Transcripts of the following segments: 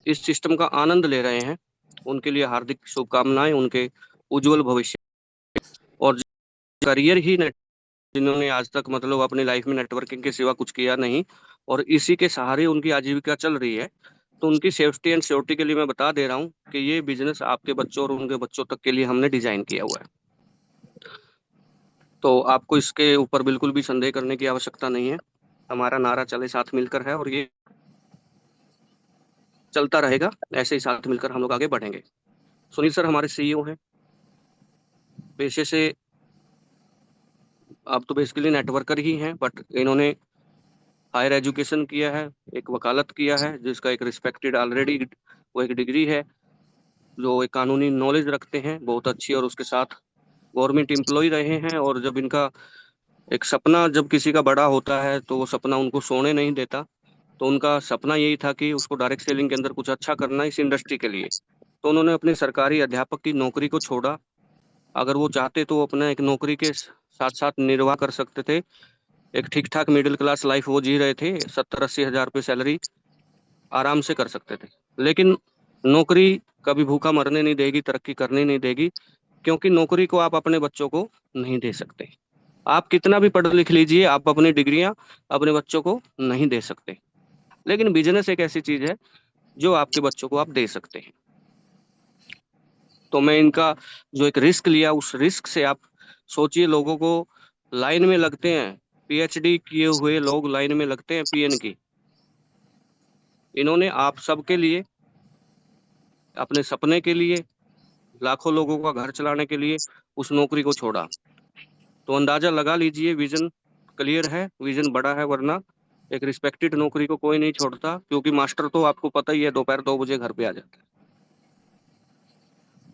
इस सिस्टम का आनंद ले रहे हैं, उनके लिए हार्दिक शुभकामनाएं, उनके उज्जवल भविष्य। और करियर ही नेट, जिन्होंने आज तक मतलब अपनी लाइफ में नेटवर्किंग के सिवा कुछ किया नहीं और इसी के सहारे उनकी आजीविका चल रही है, तो उनकी सेफ्टी एंड सिक्योरिटी के लिए मैं बता दे रहा हूँ कि ये बिजनेस आपके बच्चों और उनके बच्चों तक के लिए हमने डिजाइन किया हुआ है। तो आपको इसके ऊपर बिल्कुल भी संदेह करने की आवश्यकता नहीं है। हमारा नारा चले साथ मिलकर है और ये चलता रहेगा, ऐसे ही साथ मिलकर हम लोग आगे बढ़ेंगे। सुनील सर हमारे सीईओ हैं पेशे से। आप तो बेसिकली नेटवर्कर ही हैं, बट इन्होंने हायर एजुकेशन किया है, एक वकालत किया है जिसका एक रिस्पेक्टेड ऑलरेडी वो एक डिग्री है, जो एक कानूनी नॉलेज रखते हैं बहुत अच्छी, और उसके साथ गवर्नमेंट एम्प्लॉय रहे हैं। और जब इनका एक सपना जब किसी का बड़ा होता है तो वो सपना उनको सोने नहीं देता, तो उनका सपना यही था कि उसको डायरेक्ट सेलिंग के अंदर कुछ अच्छा करना है इस इंडस्ट्री के लिए। तो उन्होंने अपनी सरकारी अध्यापक की नौकरी को छोड़ा। अगर वो चाहते तो वो अपना एक नौकरी के साथ साथ निर्वाह कर सकते थे, एक ठीक ठाक मिडिल क्लास लाइफ वो जी रहे थे, 70-80 हज़ार रुपये सैलरी आराम से कर सकते थे। लेकिन नौकरी कभी भूखा मरने नहीं देगी, तरक्की करने नहीं देगी, क्योंकि नौकरी को आप अपने बच्चों को नहीं दे सकते। आप कितना भी पढ़ लिख लीजिए, आप अपनी डिग्रियां अपने बच्चों को नहीं दे सकते। लेकिन बिजनेस एक ऐसी चीज है जो आपके बच्चों को आप दे सकते हैं। तो मैं इनका जो एक रिस्क लिया, उस रिस्क से आप सोचिए, लोगों को लाइन में लगते हैं, पीएचडी किए हुए लोग लाइन में लगते हैं पीएन की। इन्होंने आप सबके लिए, अपने सपने के लिए, लाखों लोगों का घर चलाने के लिए उस नौकरी को छोड़ा। तो अंदाजा लगा लीजिए, विजन क्लियर है, विजन बड़ा है, वरना एक रिस्पेक्टेड नौकरी को कोई नहीं छोड़ता। क्योंकि मास्टर तो आपको पता ही है दोपहर 2 बजे घर पे आ जाता है,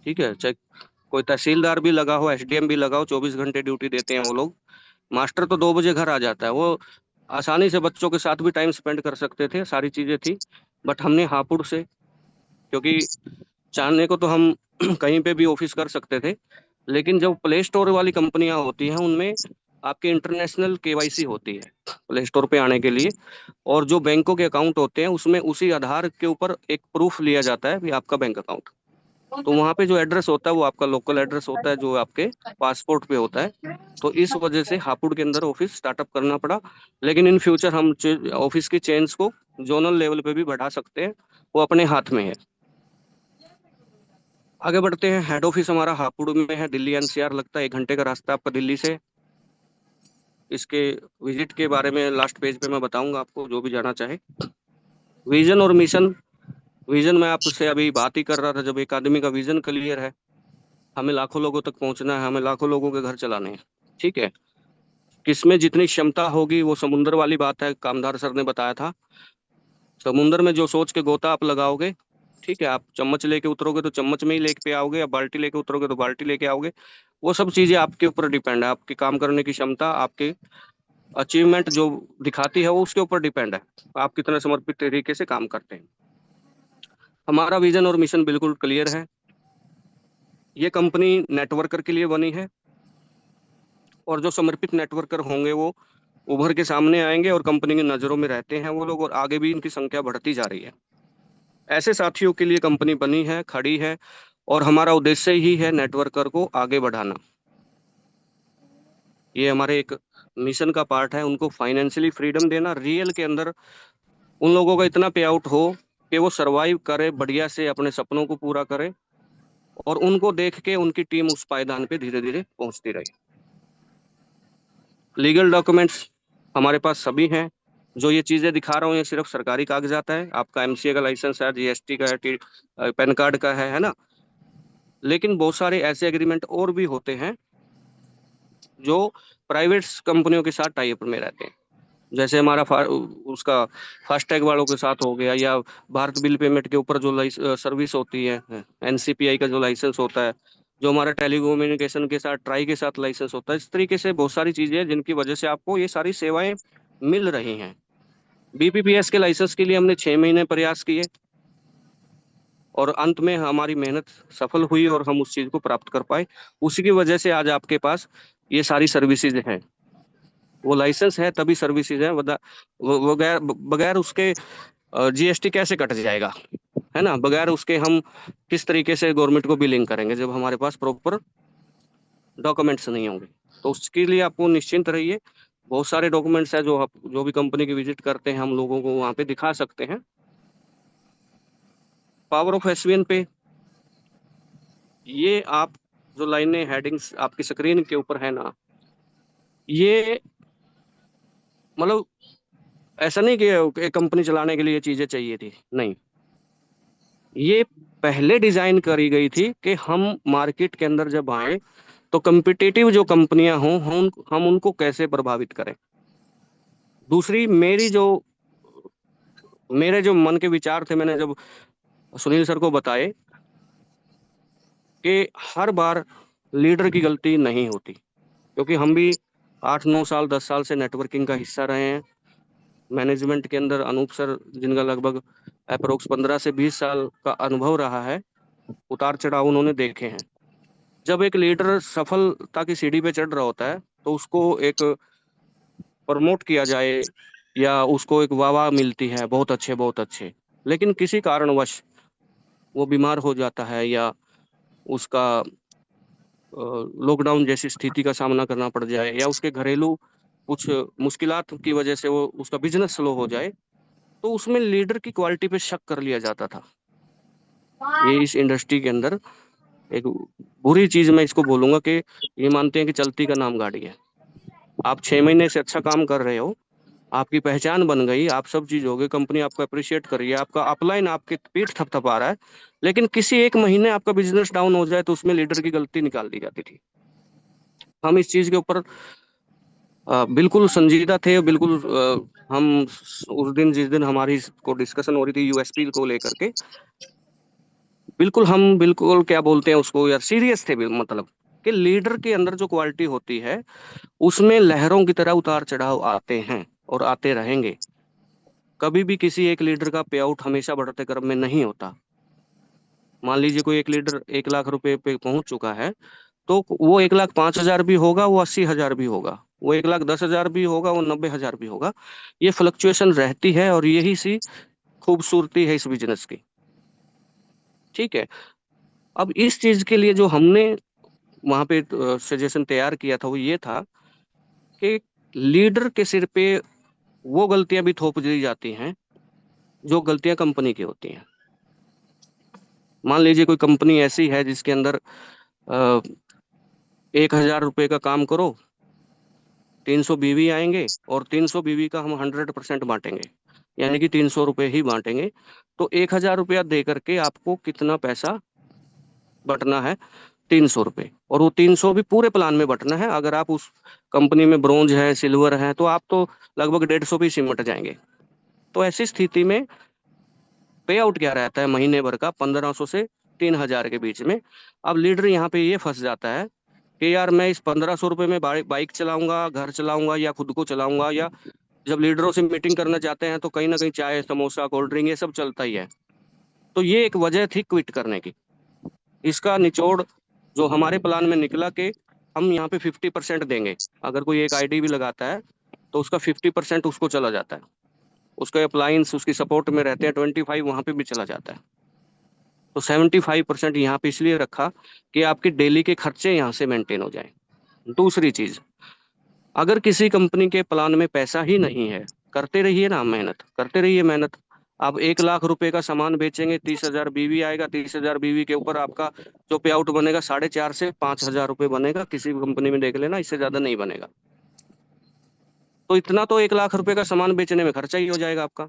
ठीक है। चाहे कोई तहसीलदार भी लगा हो, एसडीएम भी लगा हो, 24 घंटे ड्यूटी देते हैं वो लोग। मास्टर तो 2 बजे घर आ जाता है। वो आसानी से बच्चों के साथ भी टाइम स्पेंड कर सकते थे, सारी चीजें थी। बट हमने हापुड़ से, क्योंकि चाहने को तो हम कहीं पे भी ऑफिस कर सकते थे, लेकिन जब प्ले स्टोर वाली कंपनियां होती हैं उनमें आपके इंटरनेशनल केवाईसी होती है प्ले स्टोर पे आने के लिए। और जो बैंकों के अकाउंट होते हैं उसमें उसी आधार के ऊपर एक प्रूफ लिया जाता है भी आपका बैंक अकाउंट। तो वहाँ पे जो एड्रेस होता है वो आपका लोकल एड्रेस होता है, जो आपके पासपोर्ट पे होता है। तो इस वजह से हापुड़ के अंदर ऑफिस स्टार्टअप करना पड़ा। लेकिन इन फ्यूचर हम ऑफिस की चेन्स को जोनल लेवल पे भी बढ़ा सकते हैं, वो अपने हाथ में है। आगे बढ़ते हैं। हेड ऑफिस हमारा हापुड़ में है, दिल्ली एनसीआर लगता है, 1 घंटे का रास्ता आपका दिल्ली से। इसके विजिट के बारे में लास्ट पेज पे मैं बताऊंगा आपको, जो भी जाना चाहे। विजन और मिशन। विजन मैं आपसे अभी बात ही कर रहा था, जब एक आदमी का विजन क्लियर है, हमें लाखों लोगों तक पहुंचना है, हमें लाखों लोगों के घर चलाने हैं, ठीक है। किसमें जितनी क्षमता होगी, वो समुंदर वाली बात है, कामधार सर ने बताया था। समुंदर में जो सोच के गोता आप लगाओगे, ठीक है, आप चम्मच लेके उतरोगे तो चम्मच में ही लेके पे आओगे, या बाल्टी लेके उतरोगे तो बाल्टी लेके आओगे। वो सब चीजें आपके ऊपर डिपेंड है, आपकी काम करने की क्षमता, आपके अचीवमेंट जो दिखाती है वो उसके ऊपर डिपेंड है, आप कितने समर्पित तरीके से काम करते हैं। हमारा विजन और मिशन बिल्कुल क्लियर है। ये कंपनी नेटवर्कर के लिए बनी है, और जो समर्पित नेटवर्कर होंगे वो उभर के सामने आएंगे और कंपनी की नजरों में रहते हैं वो लोग, और आगे भी इनकी संख्या बढ़ती जा रही है। ऐसे साथियों के लिए कंपनी बनी है, खड़ी है, और हमारा उद्देश्य ही है नेटवर्कर को आगे बढ़ाना। ये हमारे एक मिशन का पार्ट है, उनको फाइनेंशियली फ्रीडम देना, रियल के अंदर उन लोगों का इतना पे आउट हो कि वो सरवाइव करे, बढ़िया से अपने सपनों को पूरा करे, और उनको देख के उनकी टीम उस पायदान पे धीरे धीरे पहुंचती रहे। लीगल डॉक्यूमेंट्स हमारे पास सभी हैं। जो ये चीजें दिखा रहा हूँ ये सिर्फ सरकारी कागजात है। आपका एमसीए का लाइसेंस है, जीएसटी का है, पैन कार्ड का है ना। लेकिन बहुत सारे ऐसे एग्रीमेंट और भी होते हैं जो प्राइवेट कंपनियों के साथ टाई अप में रहते हैं। जैसे हमारा उसका फास्टैग वालों के साथ हो गया, या भारत बिल पेमेंट के ऊपर जो सर्विस होती है, एनसीपीआई का जो लाइसेंस होता है, जो हमारा टेलीकम्युनिकेशन के साथ ट्राई के साथ लाइसेंस होता है। इस तरीके से बहुत सारी चीजें हैं जिनकी वजह से आपको ये सारी सेवाएं मिल रही हैं। बीपीपीएस के लाइसेंस के लिए हमने 6 महीने प्रयास किए, और अंत में हमारी मेहनत सफल हुई और हम उस चीज को प्राप्त कर पाए। उसी की वजह से आज आपके पास ये सारी सर्विसेज हैं। वो लाइसेंस है तभी सर्विसेज है, बगैर बगैर उसके जीएसटी कैसे कट जाएगा। है ना, बगैर उसके हम किस तरीके से गवर्नमेंट को बिलिंग करेंगे जब हमारे पास प्रॉपर डॉक्यूमेंट्स नहीं होंगे। तो उसके लिए आपको निश्चिंत रहिए, बहुत सारे डॉक्यूमेंट्स है जो आप जो भी कंपनी की विजिट करते हैं हम लोगों को वहां पे दिखा सकते हैं। पावर ऑफ एसवीएन पे ये आप जो लाइनें हेडिंग्स आपकी स्क्रीन के ऊपर है ना, ये मतलब ऐसा नहीं कि एक कंपनी चलाने के लिए ये चीजें चाहिए थी, नहीं, ये पहले डिजाइन करी गई थी कि हम मार्केट के अंदर जब आए तो कम्पिटिटिव जो कंपनियां हों हम उनको कैसे प्रभावित करें। दूसरी मेरे जो मन के विचार थे, मैंने जब सुनील सर को बताए कि हर बार लीडर की गलती नहीं होती, क्योंकि हम भी 8 9 साल 10 साल से नेटवर्किंग का हिस्सा रहे हैं। मैनेजमेंट के अंदर अनूप सर जिनका लगभग अप्रोक्स 15 से 20 साल का अनुभव रहा है, उतार चढ़ाव उन्होंने देखे हैं। जब एक लीडर सफलता की सीढ़ी पे चढ़ रहा होता है तो उसको एक प्रमोट किया जाए या उसको एक वाह मिलती है, बहुत अच्छे बहुत अच्छे, लेकिन किसी कारणवश वो बीमार हो जाता है या उसका लॉकडाउन जैसी स्थिति का सामना करना पड़ जाए या उसके घरेलू कुछ मुश्किलात की वजह से वो उसका बिजनेस स्लो हो जाए, तो उसमें लीडर की क्वालिटी पे शक कर लिया जाता था। ये इस इंडस्ट्री के अंदर एक बुरी चीज मैं इसको बोलूंगा कि ये मानते हैं कि चलती का नाम गाड़ी है। आप 6 महीने से अच्छा काम कर रहे हो, आपकी पहचान बन गई, आप सब चीज हो गई, कंपनी आपको अप्रिशिएट कर रही है, आपका अपलाइन आपके पीठ थपथपा रहा है, लेकिन किसी एक महीने आपका बिजनेस डाउन हो जाए तो उसमें लीडर की गलती निकाल दी जाती थी। हम इस चीज के ऊपर बिल्कुल संजीदा थे, बिल्कुल हम उस दिन जिस दिन हमारी को डिस्कशन हो रही थी यूएसपी को लेकर के, बिल्कुल हम बिल्कुल क्या बोलते हैं उसको यार, सीरियस थे मतलब कि लीडर के अंदर जो क्वालिटी होती है उसमें लहरों की तरह उतार चढ़ाव आते हैं और आते रहेंगे। कभी भी किसी एक लीडर का पे आउट हमेशा बढ़ते क्रम में नहीं होता। मान लीजिए कोई एक लीडर 1 लाख रुपए पे पहुंच चुका है, तो वो 1,05,000 भी होगा, वो 80,000 भी होगा, वो 1,10,000 भी होगा, वो 90,000 भी होगा। ये फ्लक्चुएशन रहती है और यही सी खूबसूरती है इस बिजनेस की। ठीक है। अब इस चीज के लिए जो हमने वहां पे सजेशन तैयार किया था वो ये था कि लीडर के सिर पे वो गलतियां भी थोप दी जाती हैं जो गलतियां कंपनी की होती हैं। मान लीजिए कोई कंपनी ऐसी है जिसके अंदर 1,000 रुपए का काम करो, 300 बीवी आएंगे और 300 बीवी का हम 100% बांटेंगे, यानी कि 300 रुपए ही बांटेंगे। तो 1,000 रुपया दे करके आपको कितना पैसा बटना है? 300 रुपये। और वो 300 भी पूरे प्लान में बटना है। अगर आप उस कंपनी में ब्रोंज है, सिल्वर है, तो आप तो लगभग 150 भी सिमट जाएंगे। तो ऐसी स्थिति में पे आउट क्या रहता है महीने भर का? 1,500 से 3,000 के बीच में। अब लीडर यहाँ पे ये फंस जाता है कि यार मैं इस 1,500 रुपये में बाइक चलाऊंगा, घर चलाऊंगा या खुद को चलाऊंगा, या जब लीडरों से मीटिंग करना चाहते हैं तो कहीं ना कहीं चाय समोसा कोल्ड ड्रिंक ये सब चलता ही है। तो ये एक वजह थी क्विट करने की। इसका निचोड़ जो हमारे प्लान में निकला कि हम यहाँ पे 50% देंगे। अगर कोई एक आईडी भी लगाता है तो उसका 50% उसको चला जाता है, उसका अप्लायंस उसकी सपोर्ट में रहते हैं, 25 वहां पे भी चला जाता है। तो 75% यहाँ पे इसलिए रखा कि आपके डेली के खर्चे यहाँ से मेंटेन हो जाए। दूसरी चीज, अगर किसी कंपनी के प्लान में पैसा ही नहीं है, करते रहिए ना, मेहनत करते रहिए, मेहनत। आप 1 लाख रुपए का सामान बेचेंगे, 30,000 बीवी आएगा, 30,000 बीवी के ऊपर आपका जो पे आउट बनेगा 4,500 से 5,000 रुपये बनेगा। किसी भी कंपनी में देख लेना, इससे ज्यादा नहीं बनेगा। तो इतना तो 1 लाख रुपए का सामान बेचने में खर्चा ही हो जाएगा आपका।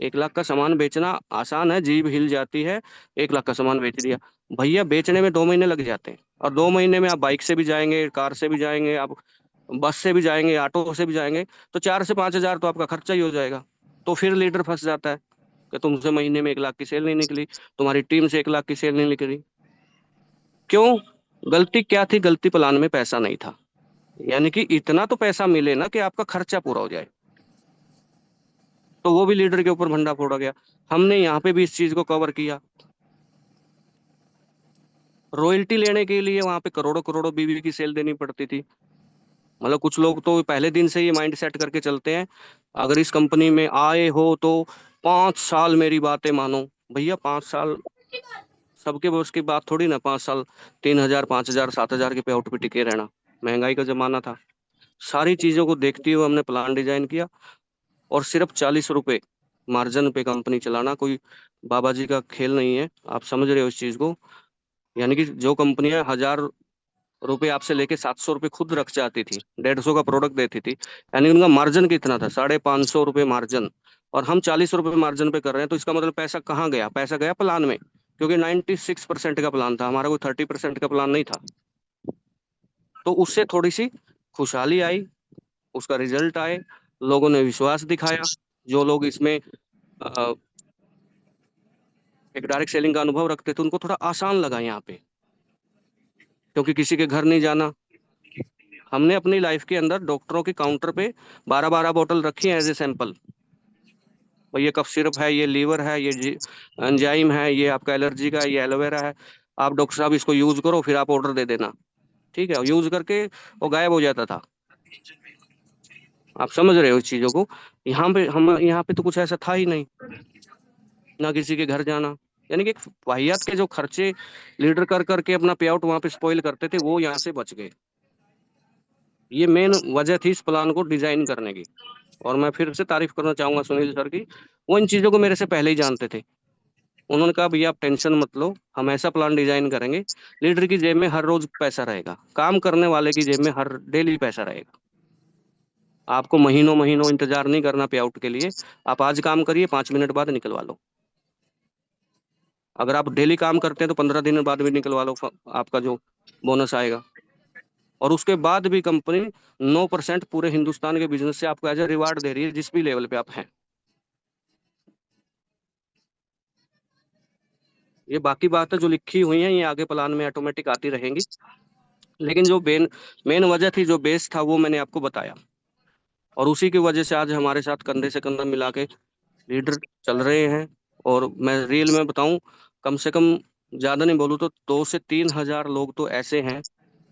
1 लाख का सामान बेचना आसान है, जीभ हिल जाती है, 1 लाख का सामान बेच दिया। भैया बेचने में 2 महीने लग जाते हैं, और 2 महीने में आप बाइक से भी जाएंगे, कार से भी जाएंगे, आप बस से भी जाएंगे, ऑटो से भी जाएंगे, तो 4 से 5 हजार तो आपका खर्चा ही हो जाएगा। तो फिर लीडर फंस जाता है कि तुमसे महीने में 1 लाख की सेल नहीं निकली, तुम्हारी टीम से 1 लाख की सेल नहीं निकली। क्यों? गलती क्या थी? गलती प्लान में पैसा नहीं था, यानी कि इतना तो पैसा मिले ना कि आपका खर्चा पूरा हो जाए। तो वो भी लीडर के ऊपर भंडा फोड़ा गया। हमने यहाँ पे भी इस चीज को कवर किया। रॉयल्टी लेने के लिए वहां पे करोड़ों करोड़ों बीवी की सेल देनी पड़ती थी। मतलब कुछ लोग तो पहले दिन से ही माइंड सेट करके चलते हैं, अगर इस कंपनी में आए हो तो 5 साल मेरी बातें मानो, भैया 5 साल सबके बस की बात थोड़ी ना, 5 साल 3,000 5,000 7,000 के पे आउट पे टिके रहना। महंगाई का जमाना था। सारी चीजों को देखते हुए हमने प्लान डिजाइन किया, और सिर्फ 40 रुपए मार्जिन पे कंपनी चलाना कोई बाबा जी का खेल नहीं है। आप समझ रहे हो इस चीज को? यानी कि जो कंपनियां 1,000 रुपए आपसे लेके 700 रुपए खुद रख जाती थी, 150 का प्रोडक्ट देती थी, यानी उनका मार्जिन कितना था? 550 रुपए मार्जिन। और हम 40 रुपए मार्जिन पे कर रहे हैं, तो इसका मतलब पैसा कहाँ गया? पैसा गया प्लान में, क्योंकि 96% का प्लान था हमारा, कोई 30% का प्लान नहीं था। तो उससे थोड़ी सी खुशहाली आई, उसका रिजल्ट आए, लोगों ने विश्वास दिखाया। जो लोग इसमें अ, एक डायरेक्ट सेलिंग का अनुभव रखते थे, उनको थोड़ा आसान लगा यहाँ पे, क्योंकि किसी के घर नहीं जाना। हमने अपनी लाइफ के अंदर डॉक्टरों के काउंटर पे 12-12 बोतल रखी है एज ए सैंपल। और ये कफ सिरप है, ये लीवर है, ये एंजाइम है, ये आपका एलर्जी का है, ये एलोवेरा है। आप डॉक्टर साहब इसको यूज करो, फिर आप ऑर्डर दे देना। ठीक है, यूज करके वो गायब हो जाता था। आप समझ रहे हो इस चीजों को? यहाँ पे तो कुछ ऐसा था ही नहीं, ना किसी के घर जाना। यानी कि एक वाहियात के जो खर्चे लीडर कर करके अपना पे आउट वहां पे स्पॉइल करते थे, वो यहाँ से बच गए। ये मेन वजह थी इस प्लान को डिजाइन करने की। और मैं फिर से तारीफ करना चाहूंगा सुनील सर की। वो इन चीजों को मेरे से पहले ही जानते थे। उन्होंने कहा भैया आप टेंशन मत लो, हम ऐसा प्लान डिजाइन करेंगे, लीडर की जेब में हर रोज पैसा रहेगा, काम करने वाले की जेब में हर डेली पैसा रहेगा। आपको महीनों महीनों इंतजार नहीं करना पे आउट के लिए। आप आज काम करिए, 5 मिनट बाद निकलवा लो। अगर आप डेली काम करते हैं तो 15 दिन बाद भी निकलवा लो, आपका जो बोनस आएगा। और उसके बाद भी कंपनी 9% पूरे हिंदुस्तान के बिजनेस से आपको एज ए रिवार्ड दे रही है, जिस भी लेवल पे आप हैं। ये बाकी बातें जो लिखी हुई हैं, ये आगे प्लान में ऑटोमेटिक आती रहेंगी। लेकिन जो मेन मेन वजह थी, जो बेस था, वो मैंने आपको बताया। और उसी की वजह से आज हमारे साथ कंधे से कंधा मिला के लीडर चल रहे हैं। और मैं रियल में बताऊं, कम से कम, ज्यादा नहीं बोलूं तो 2 से 3 हजार लोग तो ऐसे हैं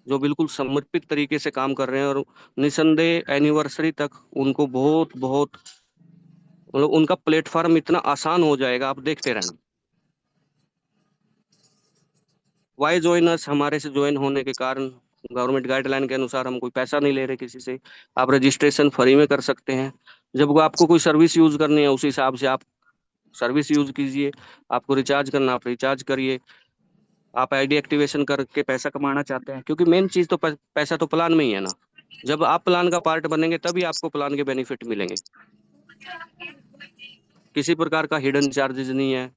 जो बिल्कुल समर्पित तरीके से काम कर रहे हैं। और निसंदेह एनिवर्सरी तक उनको बहुत बहुत, मतलब उनका प्लेटफॉर्म इतना आसान हो जाएगा, आप देखते रहना। वाई ज्वाइनर्स हमारे से ज्वाइन होने के कारण, गवर्नमेंट गाइडलाइन के अनुसार हम कोई पैसा नहीं ले रहे किसी से। आप रजिस्ट्रेशन फ्री में कर सकते हैं। जब वो आपको कोई सर्विस यूज करनी है, उस हिसाब से आप सर्विस यूज कीजिए। आपको रिचार्ज करना, आप रिचार्ज करिए। आप आईडी एक्टिवेशन करके पैसा कमाना चाहते हैं, क्योंकि मेन चीज तो पैसा तो प्लान में ही है ना। जब आप प्लान का पार्ट बनेंगे तभी आपको प्लान के बेनिफिट मिलेंगे। किसी प्रकार का हिडन चार्जेस नहीं है।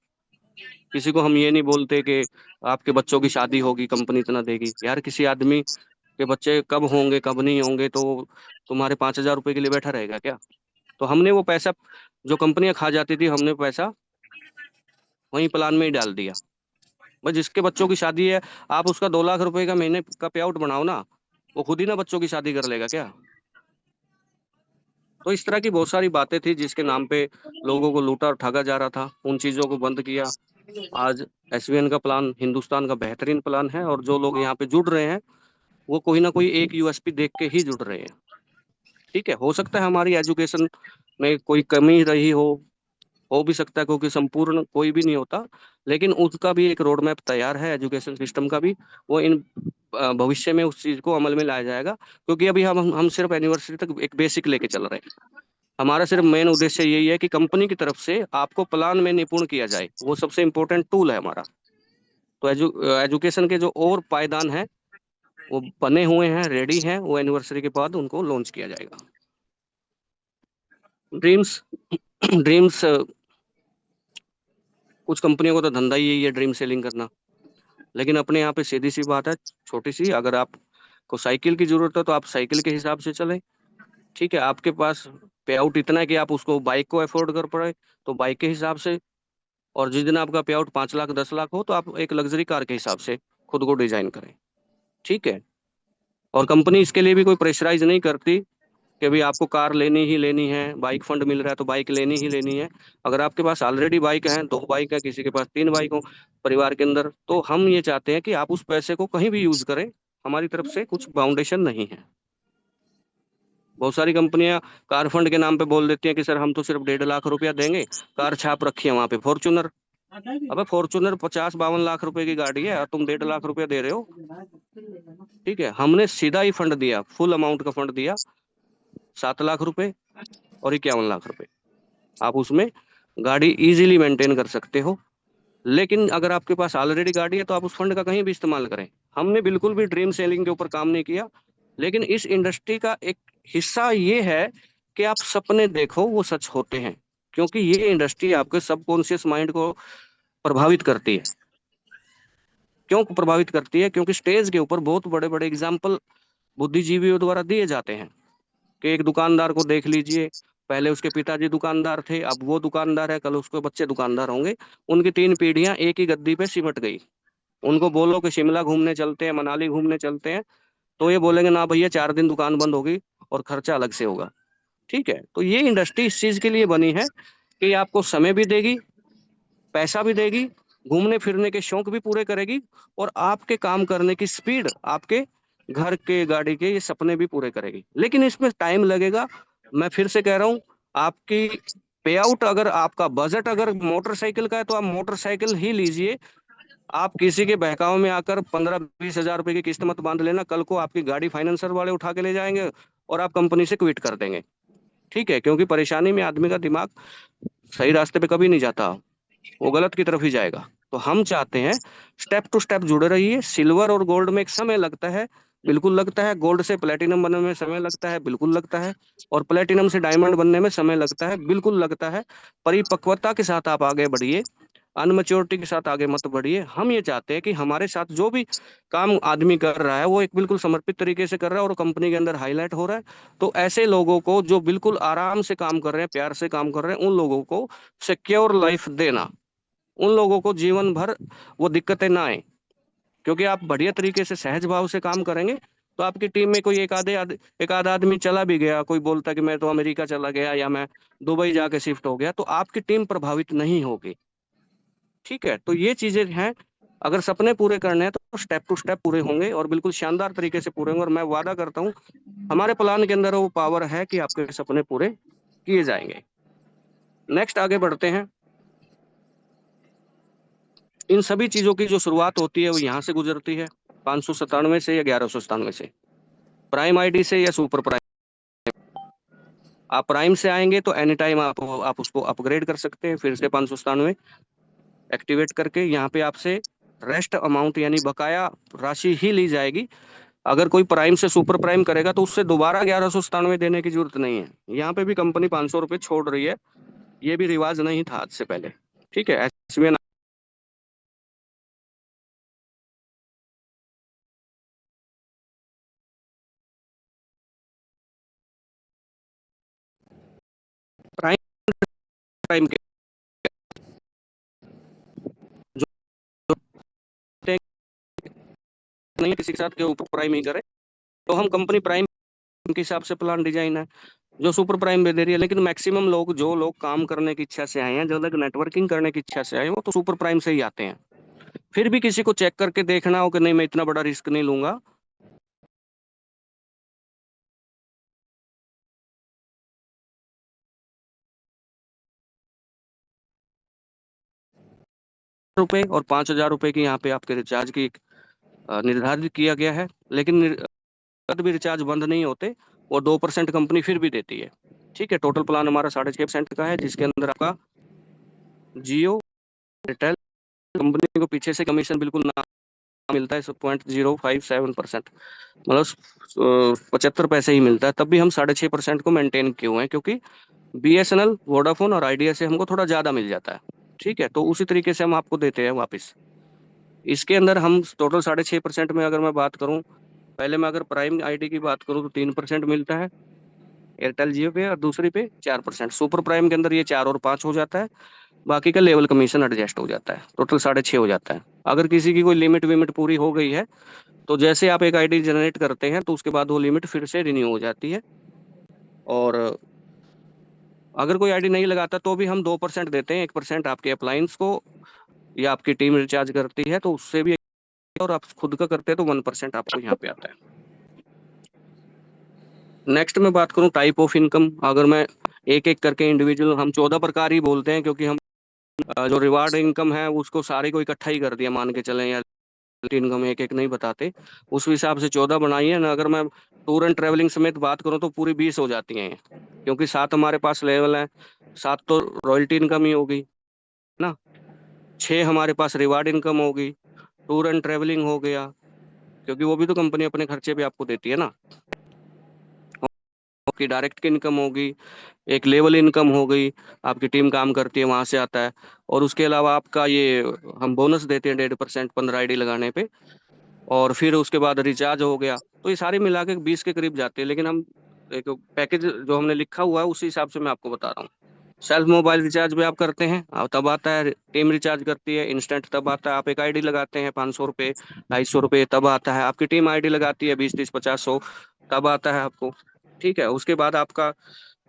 किसी को हम ये नहीं बोलते कि आपके बच्चों की शादी होगी कंपनी इतना देगी। यार, किसी आदमी के बच्चे कब होंगे कब नहीं होंगे, तो तुम्हारे 5,000 रुपए के लिए बैठा रहेगा क्या? तो हमने वो पैसा, जो कंपनियां खा जाती थी, हमने पैसा वहीं प्लान में ही डाल दिया। बस जिसके बच्चों की शादी है, आप उसका 2 लाख रुपए का महीने का पे आउट बनाओ ना, वो खुद ही ना बच्चों की शादी कर लेगा क्या? तो इस तरह की बहुत सारी बातें थी जिसके नाम पे लोगों को लूटा और ठगा जा रहा था। उन चीजों को बंद किया। आज एसवीएन का प्लान हिंदुस्तान का बेहतरीन प्लान है, और जो लोग यहाँ पे जुड़ रहे हैं, वो कोई ना कोई एक यूएसपी देख के ही जुड़ रहे हैं। ठीक है, हो सकता है हमारी एजुकेशन में कोई कमी रही हो भी सकता है, क्योंकि संपूर्ण कोई भी नहीं होता। लेकिन उसका भी एक रोड मैप तैयार है, एजुकेशन सिस्टम का भी। वो इन भविष्य में उस चीज को अमल में लाया जाएगा। क्योंकि अभी हम सिर्फ एनिवर्सरी तक एक बेसिक लेके चल रहे हैं। हमारा सिर्फ मेन उद्देश्य यही है कि कंपनी की तरफ से आपको प्लान में निपुण किया जाए, वो सबसे इम्पोर्टेंट टूल है हमारा। तो एजुकेशन के जो और पायदान है, वो बने हुए हैं, रेडी हैं। वो एनिवर्सरी के बाद उनको लॉन्च किया जाएगा। ड्रीम्स ड्रीम्स कुछ कंपनियों को तो धंधा ही यही है, ड्रीम सेलिंग करना। लेकिन अपने यहाँ पे सीधी सी बात है, छोटी सी, अगर आपको साइकिल की जरूरत है तो आप साइकिल के हिसाब से चलें। ठीक है, आपके पास पे आउट इतना है कि आप उसको बाइक को अफोर्ड कर पाए, तो बाइक के हिसाब से। और जिस दिन आपका पे आउट 5 लाख 10 लाख हो, तो आप एक लग्जरी कार के हिसाब से खुद को डिजाइन करें। ठीक है। और कंपनी इसके लिए भी कोई प्रेशराइज नहीं करती कि भाई आपको कार लेनी ही लेनी है, बाइक फंड मिल रहा है तो बाइक लेनी ही लेनी है। अगर आपके पास ऑलरेडी बाइक है, 2 बाइक है, किसी के पास 3 बाइक हो परिवार के अंदर, तो हम ये चाहते हैं कि आप उस पैसे को कहीं भी यूज करें। हमारी तरफ से कुछ बाउंडेशन नहीं है। बहुत सारी कंपनियां कार फंड के नाम पे बोल देती हैं कि सर हम तो सिर्फ 1.5 लाख रुपया देंगे, कार छाप रखी है वहां पे फॉर्च्यूनर। अबे फॉर्च्यूनर 50-52 लाख रुपए की गाड़ी है और तुम 1.5 लाख रुपए दे रहे हो। ठीक है, हमने सीधा ही फंड दिया, फुल अमाउंट का फंड दिया, 7 लाख रुपए और 51 लाख रुपए। आप उसमें गाड़ी इजीली मेंटेन कर सकते हो। लेकिन अगर आपके पास ऑलरेडी गाड़ी है तो आप उस फंड का कहीं भी इस्तेमाल करें। हमने बिल्कुल भी ड्रीम सेलिंग के ऊपर काम नहीं किया, लेकिन इस इंडस्ट्री का एक हिस्सा ये है कि आप सपने देखो वो सच होते हैं, क्योंकि ये इंडस्ट्री आपके सबकॉन्शियस माइंड को प्रभावित करती है। क्यों प्रभावित करती है? क्योंकि स्टेज के ऊपर बहुत बड़े बड़े एग्जाम्पल बुद्धिजीवियों द्वारा दिए जाते हैं कि एक दुकानदार को देख लीजिए, पहले उसके पिताजी दुकानदार थे, अब वो दुकानदार है, कल उसके बच्चे दुकानदार होंगे। उनकी 3 पीढ़ियां एक ही गद्दी पे सिमट गई। उनको बोलो कि शिमला घूमने चलते हैं, मनाली घूमने चलते हैं, तो ये बोलेंगे ना भैया, 4 दिन दुकान बंद होगी और खर्चा अलग से होगा। ठीक है, तो ये इंडस्ट्री इस चीज के लिए बनी है कि आपको समय भी देगी, पैसा भी देगी, घूमने फिरने के शौक भी पूरे करेगी, और आपके काम करने की स्पीड, आपके घर के गाड़ी के ये सपने भी पूरे करेगी। लेकिन इसमें टाइम लगेगा। मैं फिर से कह रहा हूँ, आपकी पे आउट, अगर आपका बजट अगर मोटरसाइकिल का है तो आप मोटरसाइकिल ही लीजिए। आप किसी के बहकावे में आकर 15-20 हजार रुपए की किस्त मत बांध लेना, कल को आपकी गाड़ी फाइनेंसर वाले उठा के ले जाएंगे और आप कंपनी से क्विट कर देंगे। ठीक है, क्योंकि परेशानी में आदमी का दिमाग सही रास्ते पे कभी नहीं जाता, वो गलत की तरफ ही जाएगा। तो हम चाहते हैं स्टेप टू स्टेप जुड़े रहिए। सिल्वर और गोल्ड में एक समय लगता है, बिल्कुल लगता है। गोल्ड से प्लेटिनम बनने में समय लगता है, बिल्कुल लगता है। और प्लेटिनम से डायमंड बनने में समय लगता है, बिल्कुल लगता है। परिपक्वता के साथ आप आगे बढ़िए, अनमेच्योरिटी के साथ आगे मत बढ़िए। हम ये चाहते हैं कि हमारे साथ जो भी काम आदमी कर रहा है वो एक बिल्कुल समर्पित तरीके से कर रहा है और कंपनी के अंदर हाईलाइट हो रहा है। तो ऐसे लोगों को जो बिल्कुल आराम से काम कर रहे हैं, प्यार से काम कर रहे हैं, उन लोगों को सिक्योर लाइफ देना, उन लोगों को जीवन भर वो दिक्कतें ना आए। क्योंकि आप बढ़िया तरीके से सहज भाव से काम करेंगे तो आपकी टीम में कोई एक आध आदमी चला भी गया, कोई बोलता कि मैं तो अमेरिका चला गया या मैं दुबई जाके शिफ्ट हो गया, तो आपकी टीम प्रभावित नहीं होगी। ठीक है, तो ये चीजें हैं। अगर सपने पूरे करने हैं तो स्टेप टू स्टेप पूरे होंगे और बिल्कुल शानदार तरीके से पूरे होंगे। और मैं वादा करता हूँ हमारे प्लान के अंदर वो पावर है कि आपके सपने पूरे किए जाएंगे। नेक्स्ट आगे बढ़ते हैं। इन सभी चीजों की जो शुरुआत होती है वो यहाँ से गुजरती है, 597 से या 1197 से, प्राइम आईडी से या सुपर प्राइम। आप प्राइम से आएंगे तो एनी टाइम आप उसको अपग्रेड कर सकते हैं, फिर से 597 एक्टिवेट करके यहाँ पे आपसे रेस्ट अमाउंट यानी बकाया राशि ही ली जाएगी। अगर कोई प्राइम से सुपर प्राइम करेगा तो उससे दोबारा 1197 देने की जरूरत नहीं है। यहाँ पे भी कंपनी 500 रुपये छोड़ रही है, ये भी रिवाज नहीं था आज से पहले। ठीक है, एसबीआई प्राइम प्राइम के जो नहीं किसी के साथ के ऊपर प्राइम ही करे, तो हम कंपनी प्राइम के हिसाब से प्लान डिजाइन है जो सुपर प्राइम में दे रही है। लेकिन मैक्सिमम लोग, जो लोग काम करने की इच्छा से आए हैं, जो लोग नेटवर्किंग करने की इच्छा से आए हैं, वो तो सुपर प्राइम से ही आते हैं। फिर भी किसी को चेक करके देखना हो कि नहीं मैं इतना बड़ा रिस्क नहीं लूंगा, रुपए और 5,000 रुपए की यहाँ पे आपके रिचार्ज की निर्धारित किया गया है। लेकिन कभी भी रिचार्ज बंद नहीं होते और 2% कंपनी फिर भी देती है। ठीक है, टोटल प्लान हमारा 6.5% का है, जिसके अंदर आपका जियो रिटेल कंपनी को पीछे से कमीशन बिल्कुल ना मिलता है, 0.057%, मतलब 75 पैसे ही मिलता है। तब भी हम 6.5% को मेंटेन किए हुए हैं, क्योंकि बीएसएनएल, वोडाफोन और आइडिया से हमको थोड़ा ज्यादा मिल जाता है। ठीक है, तो उसी तरीके से हम आपको देते हैं वापस। इसके अंदर हम टोटल 6.5% में अगर मैं बात करूं, पहले मैं अगर प्राइम आईडी की बात करूं तो 3% मिलता है एयरटेल जियो पे, और दूसरी पे 4%। सुपर प्राइम के अंदर ये 4 और 5 हो जाता है। बाकी का लेवल कमीशन एडजस्ट हो जाता है, टोटल 6.5 हो जाता है। अगर किसी की कोई लिमिट विमिट पूरी हो गई है तो जैसे आप एक आईडी जनरेट करते हैं तो उसके बाद वो लिमिट फिर से रिन्यू हो जाती है। और अगर कोई आईडी नहीं लगाता तो भी हम 2% देते हैं, 1% आपके अप्लायंस को या आपकी टीम रिचार्ज करती है तो उससे भी, और आप खुद का करते हैं तो 1% आपको यहाँ पे आता है। नेक्स्ट मैं बात करूँ टाइप ऑफ इनकम, अगर मैं एक एक करके इंडिविजुअल, हम 14 प्रकार ही बोलते हैं क्योंकि हम जो रिवार्ड इनकम है उसको सारे को इकट्ठा ही कर दिया, मान के चलें, या इनकम एक एक नहीं बताते, उस हिसाब से 14 बनाई है ना। अगर मैं टूर एंड ट्रेवलिंग समेत बात करूं तो पूरी 20 हो जाती हैं, क्योंकि 7 हमारे पास लेवल है। 7 तो रॉयल्टी इनकम ही होगी ना, 6 हमारे पास रिवार्ड इनकम होगी, टूर एंड ट्रेवलिंग हो गया, क्योंकि वो भी तो कंपनी अपने खर्चे पे आपको देती है ना। आपकी डायरेक्ट इनकम होगी, एक लेवल इनकम हो गई, आपकी टीम काम करती है वहां से आता है। और उसके अलावा आपका ये हम बोनस देते हैं 1.5% 15 आईडी लगाने पे। और फिर उसके बाद रिचार्ज हो गया। तो ये सारी मिला के 20 के करीब जाते हैं, लेकिन हम एक पैकेज जो हमने लिखा हुआ है उसी हिसाब से मैं आपको बता रहा हूँ। सेल्फ मोबाइल रिचार्ज भी आप करते हैं और तब आता है, टीम रिचार्ज करती है इंस्टेंट तब आता है। आप एक आईडी लगाते हैं 500 रुपये 250 रुपये तब आता है। आपकी टीम आईडी लगाती है 20 30 50 100 तब आता है आपको। ठीक है, उसके बाद आपका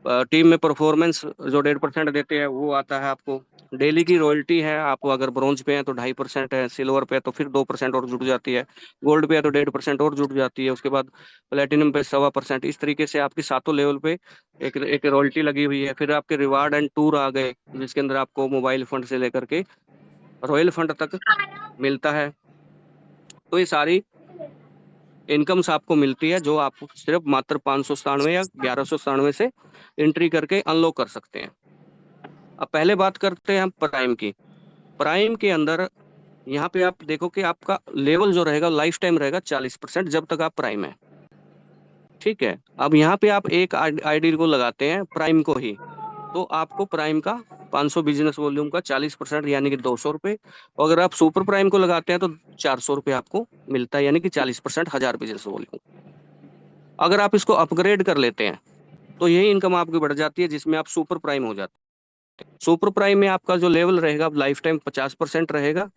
टीम में परफॉर्मेंस जो 1.5% देते हैं वो आता है आपको। डेली की रॉयल्टी है, आप अगर ब्रॉन्ज पे हैं तो 2.5% है, सिल्वर पे है तो फिर 2% और जुड़ जाती है, गोल्ड पे है तो 1.5% और जुड़ जाती है, उसके बाद प्लेटिनम पे 1.25%। इस तरीके से आपकी सातों लेवल पे एक एक रॉयल्टी लगी हुई है। फिर आपके रिवार्ड एंड टूर आ गए, जिसके अंदर आपको मोबाइल फंड से लेकर के रॉयल फंड तक मिलता है। तो ये सारी इनकम्स आपको मिलती है, जो आप सिर्फ मात्र 597 या 1197 से एंट्री करके अनलॉक कर सकते हैं। अब पहले बात करते हैं हम प्राइम की। प्राइम के अंदर यहाँ पे आप देखो कि आपका लेवल जो रहेगा लाइफ टाइम रहेगा 40% जब तक आप प्राइम है। ठीक है, अब यहाँ पे आप एक आईडी को लगाते हैं प्राइम को ही, तो आपको प्राइम का 500 बिजनेस वॉल्यूम का 40% यानी कि 200 रुपये। और अगर आप सुपर प्राइम को लगाते हैं तो 400 रुपये आपको मिलता है, यानी कि 40% 1000 बिजनेस वॉल्यूम। अगर आप इसको अपग्रेड कर लेते हैं तो यही इनकम आपकी बढ़ जाती है, जिसमें आप सुपर प्राइम हो जाते हैं। सुपर प्राइम में आपका जो लेवल रहेगा लाइफ टाइम 50% रहेगा।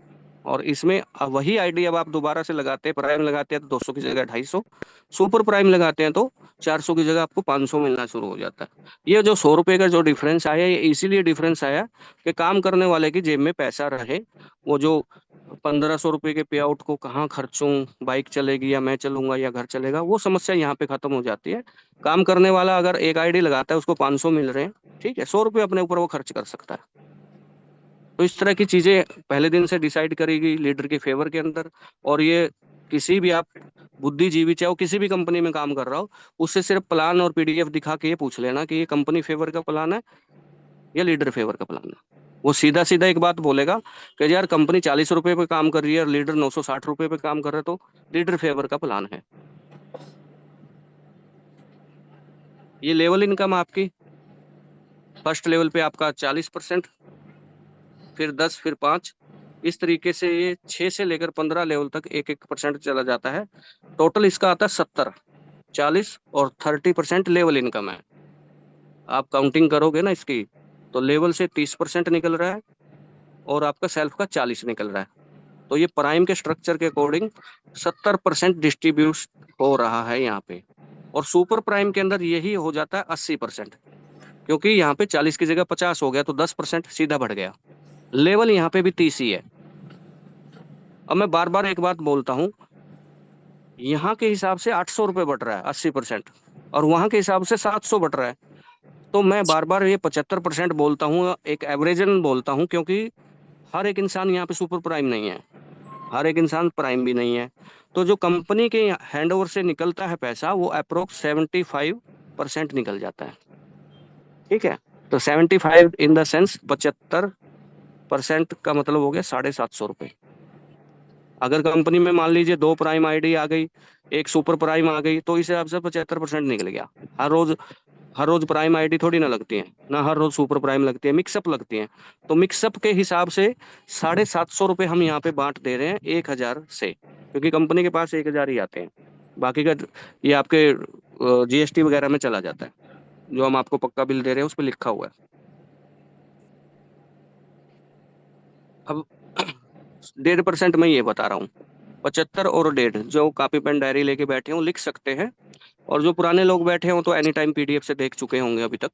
और इसमें वही आईडी अब आप दोबारा से लगाते हैं, प्राइम लगाते हैं तो 200 की जगह 250, सुपर प्राइम लगाते हैं तो 400 की जगह आपको 500 मिलना शुरू हो जाता है। ये जो 100 रुपये का जो डिफरेंस आया, ये इसीलिए डिफरेंस आया कि काम करने वाले की जेब में पैसा रहे। वो जो 1500 रुपये के पे आउट को कहाँ खर्चूं, बाइक चलेगी या मैं चलूंगा या घर चलेगा, वो समस्या यहाँ पे खत्म हो जाती है। काम करने वाला अगर एक आईडी लगाता है उसको 500 मिल रहे हैं, ठीक है, 100 रुपये अपने ऊपर वो खर्च कर सकता है। तो इस तरह की चीजें पहले दिन से डिसाइड करेगी लीडर के फेवर के अंदर। और ये किसी भी आप बुद्धिजीवी चाहे वो किसी भी कंपनी में काम कर रहा हो, उससे सिर्फ प्लान और पीडीएफ दिखा के ये पूछ लेना कि ये कंपनी फेवर का प्लान है या लीडर फेवर का प्लान है। वो सीधा सीधा एक बात बोलेगा कि यार कंपनी 40 रुपए पे काम कर रही है और लीडर 960 रुपए पे काम कर रहा है, तो लीडर फेवर का प्लान है। ये लेवल इनकम आपकी फर्स्ट लेवल पे आपका 40%, फिर 10, फिर 5, इस तरीके से ये 6 से लेकर 15 लेवल तक 1-1% चला जाता है। टोटल इसका आता है 70, 40 और 30% लेवल इनकम है। आप काउंटिंग करोगे ना इसकी, तो लेवल से 30% निकल रहा है और आपका सेल्फ का 40 निकल रहा है। तो ये प्राइम के स्ट्रक्चर के अकॉर्डिंग 70% डिस्ट्रीब्यूट हो रहा है यहाँ पे। और सुपर प्राइम के अंदर यही हो जाता है 80%, क्योंकि यहाँ पे 40 की जगह 50 हो गया तो 10% सीधा बढ़ गया। लेवल यहाँ पे भी 30 ही है। अब मैं बार बार एक बात बोलता हूँ, यहाँ के हिसाब से 800 रुपये बढ़ रहा है 80%, और वहां के हिसाब से 700 बढ़ रहा है। तो मैं बार बार ये 75% बोलता हूँ, एक एवरेजन बोलता हूँ, क्योंकि हर एक इंसान यहाँ पे सुपर प्राइम नहीं है, हर एक इंसान प्राइम भी नहीं है। तो जो कंपनी के हैंडओवर से निकलता है पैसा, वो अप्रोक्स 75% निकल जाता है। ठीक है, तो 75 इन द सेंस 75% का मतलब हो गया 750 रुपये। अगर कंपनी में मान लीजिए 2 प्राइम आईडी आ गई, एक सुपर प्राइम आ गई, तो इस हिसाब से 75% निकल गया। हर रोज प्राइम आईडी थोड़ी ना लगती है, ना हर रोज सुपर प्राइम लगती है, मिक्सअप लगती है। तो मिक्सअप के हिसाब से 750 रुपये हम यहाँ पे बांट दे रहे हैं 1000 से, क्योंकि कंपनी के पास 1000 ही आते हैं। बाकी का ये आपके जीएसटी वगैरह में चला जाता है, जो हम आपको पक्का बिल दे रहे हैं उस पर लिखा हुआ है। अब 1.5% मैं ये बता रहा हूँ, 75 और 1.5, जो कॉपी पेन डायरी लेके बैठे हों लिख सकते हैं। और जो पुराने लोग बैठे हों तो एनी टाइम पीडीएफ से देख चुके होंगे अभी तक।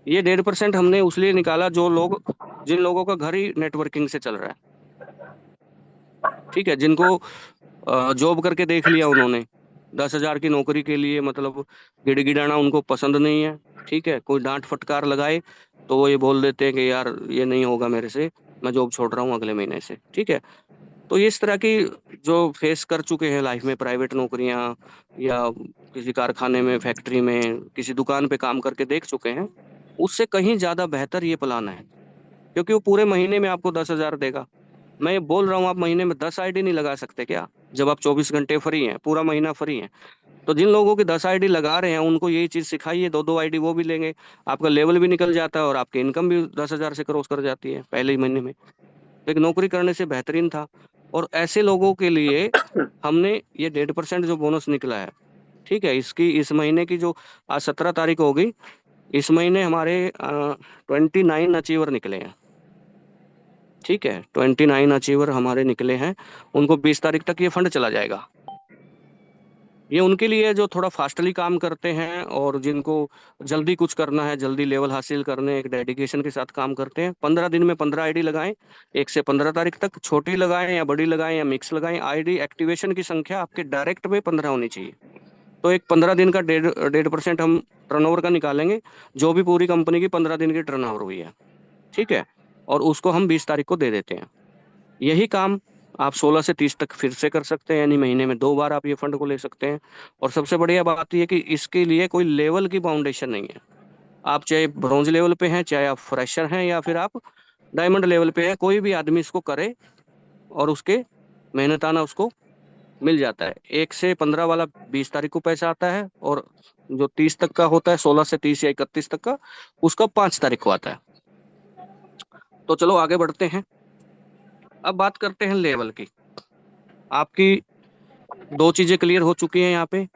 ये 1.5% हमने उसलिए निकाला जिन लोगों का घर ही नेटवर्किंग से चल रहा है। ठीक है, जिनको जॉब करके देख लिया उन्होंने, 10,000 की नौकरी के लिए मतलब गिड़गिड़ाना उनको पसंद नहीं है। ठीक है, कोई डांट फटकार लगाए तो वो ये बोल देते हैं कि यार ये नहीं होगा मेरे से, मैं जॉब छोड़ रहा हूँ अगले महीने से। ठीक है, तो इस तरह की जो फेस कर चुके हैं लाइफ में प्राइवेट नौकरियां, या किसी कारखाने में, फैक्ट्री में, किसी दुकान पे काम करके देख चुके हैं, उससे कहीं ज्यादा बेहतर ये प्लान है। क्योंकि वो पूरे महीने में आपको 10,000 देगा। मैं ये बोल रहा हूँ, आप महीने में 10 आईडी नहीं लगा सकते क्या? जब आप 24 घंटे फ्री हैं, पूरा महीना फ्री हैं, तो जिन लोगों की 10 आईडी लगा रहे हैं उनको यही चीज सिखाइए, दो दो आईडी वो भी लेंगे। आपका लेवल भी निकल जाता है और आपकी इनकम भी 10,000 से क्रॉस कर जाती है पहले ही महीने में। तो एक नौकरी करने से बेहतरीन था। और ऐसे लोगों के लिए हमने ये 1.5% जो बोनस निकला है, ठीक है, इसकी इस महीने की जो आज 17 तारीख हो गई, इस महीने हमारे 29 अचीवर निकले हैं। ठीक है, 29 अचीवर हमारे निकले हैं। उनको 20 तारीख तक ये फंड चला जाएगा। ये उनके लिए है जो थोड़ा फास्टली काम करते हैं और जिनको जल्दी कुछ करना है, जल्दी लेवल हासिल करने, एक डेडिकेशन के साथ काम करते हैं। 15 दिन में 15 आईडी लगाएं, 1 से 15 तारीख तक। छोटी लगाएं या बड़ी लगाएं या मिक्स लगाएं, आईडी एक्टिवेशन की संख्या आपके डायरेक्ट में 15 होनी चाहिए। तो एक 15 दिन का 1.5% हम टर्नओवर का निकालेंगे, जो भी पूरी कंपनी की 15 दिन की टर्नओवर हुई है। ठीक है, और उसको हम 20 तारीख को दे देते हैं। यही काम आप 16 से 30 तक फिर से कर सकते हैं, यानी महीने में 2 बार आप ये फंड को ले सकते हैं। और सबसे बढ़िया बात यह कि इसके लिए कोई लेवल की बाउंडेशन नहीं है। आप चाहे ब्रॉन्ज लेवल पे हैं, चाहे आप फ्रेशर हैं, या फिर आप डायमंड लेवल पे हैं, कोई भी आदमी इसको करे और उसके मेहनताना उसको मिल जाता है। 1 से 15 वाला 20 तारीख को पैसा आता है, और जो 30 तक का होता है, 16 से 30 या 31 तक का, उसका 5 तारीख को आता है। तो चलो आगे बढ़ते हैं। अब बात करते हैं लेवल की। आपकी दो चीजें क्लियर हो चुकी हैं यहाँ पे।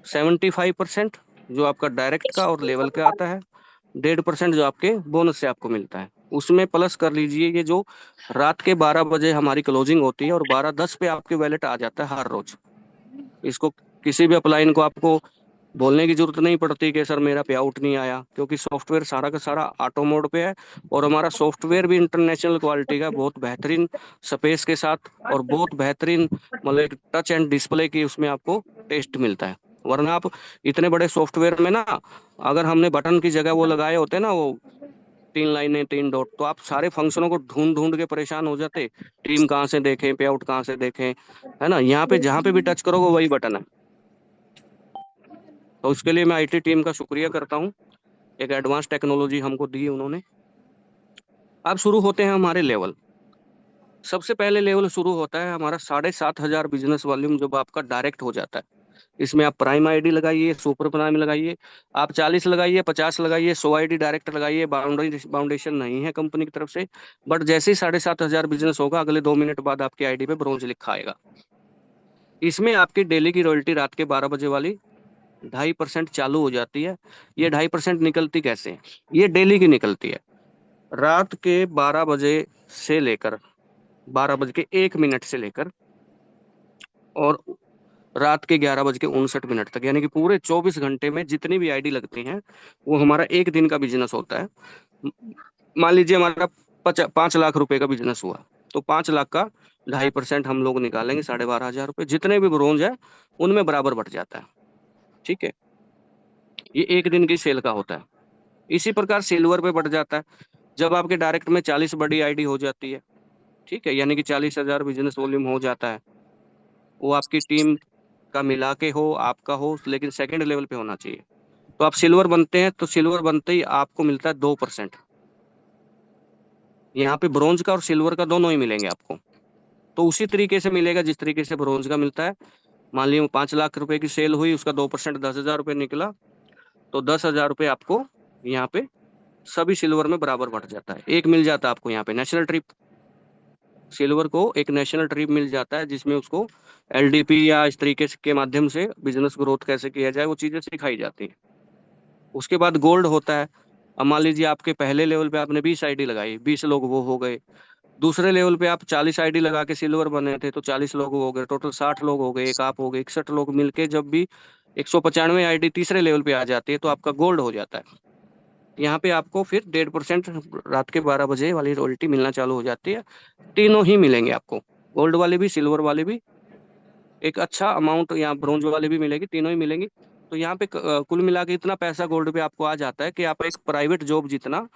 75% जो आपका डायरेक्ट का और लेवल का आता है, 1.5% जो आपके बोनस से आपको मिलता है। उसमें प्लस कर लीजिए ये जो रात के 12 बजे हमारी क्लोजिंग होती है और 12:10 पे आपके वैलेट आ जाता है हर रोज। इसको किसी भी अपलाइन को आपको बोलने की जरूरत नहीं पड़ती कि सर मेरा पे आउट नहीं आया, क्योंकि सॉफ्टवेयर सारा का सारा ऑटो मोड पे है। और हमारा सॉफ्टवेयर भी इंटरनेशनल क्वालिटी का, बहुत बेहतरीन स्पेस के साथ, और बहुत बेहतरीन मतलब एक टच एंड डिस्प्ले की उसमें आपको टेस्ट मिलता है। वरना आप इतने बड़े सॉफ्टवेयर में ना, अगर हमने बटन की जगह वो लगाए होते ना, वो 3 लाइनें 3 डॉट, तो आप सारे फंक्शनों को ढूंढ ढूंढ के परेशान हो जाते। टीम कहाँ से देखें, पे आउट कहाँ से देखें, है ना? यहाँ पे जहाँ पे भी टच करोगे वही बटन है। तो उसके लिए मैं आईटी टीम का शुक्रिया करता हूँ। एक एडवांस टेक्नोलॉजी हमको दी उन्होंने। अब शुरू होते हैं हमारे लेवल। सबसे पहले लेवल शुरू होता है हमारा 7,500 बिजनेस वॉल्यूम, जब आपका डायरेक्ट हो जाता है। इसमें आप प्राइम आईडी लगाइए, सुपर प्राइम लगाइए, आप 40 लगाइए, 50 लगाइए, 100 आईडी डायरेक्ट लगाइए। बाउंडेशन नहीं है कंपनी की तरफ से। बट जैसे ही 7,500 बिजनेस होगा, अगले 2 मिनट बाद आपकी आईडी पे ब्रोंज लिखा आएगा। इसमें आपकी डेली की रॉयल्टी रात के 12 बजे वाली 2.5% चालू हो जाती है। ये 2.5% निकलती कैसे है? ये डेली की निकलती है। रात के 12 बजे से लेकर 12 बज के 1 मिनट से लेकर और रात के 11 बज के 59 मिनट तक, यानी कि पूरे 24 घंटे में जितनी भी आईडी लगती हैं, वो हमारा एक दिन का बिजनेस होता है। मान लीजिए हमारा 5 लाख रुपए का बिजनेस हुआ, तो 5 लाख का 2.5% हम लोग निकालेंगे, 12,500 रुपये। जितने भी ब्रोंज है उनमें बराबर बट जाता है। ठीक है, ये एक दिन की सेल का होता है। इसी प्रकार सिल्वर पे बढ़ जाता है जब आपके डायरेक्ट में 40 बड़ी आईडी हो जाती है। ठीक है, यानी कि 40,000 बिजनेस वॉल्यूम हो जाता है। वो आपकी टीम का मिला के हो, आपका हो, लेकिन सेकंड लेवल पे होना चाहिए। तो आप सिल्वर बनते हैं, तो सिल्वर बनते ही आपको मिलता है 2%। यहाँ पे ब्रॉन्ज का और सिल्वर का दोनों ही मिलेंगे आपको। तो उसी तरीके से मिलेगा जिस तरीके से ब्रॉन्ज का मिलता है। मान लीजिए 5 लाख रुपए की सेल हुई, उसका 2% 10,000 रुपये निकला, तो 10,000 रुपये आपको यहाँ पे सभी सिल्वर में बराबर बढ़ जाता है। एक मिल जाता है आपको यहाँ पे नेशनल ट्रिप। सिल्वर को एक नेशनल ट्रिप मिल जाता है, जिसमें उसको एलडीपी या इस तरीके से के माध्यम से बिजनेस ग्रोथ कैसे किया जाए वो चीजें सिखाई जाती है। उसके बाद गोल्ड होता है। अब मान लीजिए आपके पहले लेवल पे आपने 20 आईडी लगाई, 20 लोग वो हो गए। दूसरे लेवल पे आप 40 आईडी लगा के सिल्वर बने थे, तो 40 लोग हो गए, टोटल 60 लोग हो गए, एक आप हो गए, 61 लोग मिलके जब भी 195 आईडी तीसरे लेवल पे आ जाती है, तो आपका गोल्ड हो जाता है। यहाँ पे आपको फिर 1.5% रात के 12 बजे वाली रॉयल्टी मिलना चालू हो जाती है। तीनों ही मिलेंगे आपको, गोल्ड वाले भी, सिल्वर वाले भी, एक अच्छा अमाउंट यहाँ ब्रोंज वाले भी मिलेगी, तीनों ही मिलेंगी। तो यहाँ पे कुल मिला के इतना पैसा गोल्ड पे आपको आ जाता है कि आप एक प्राइवेट जॉब जितना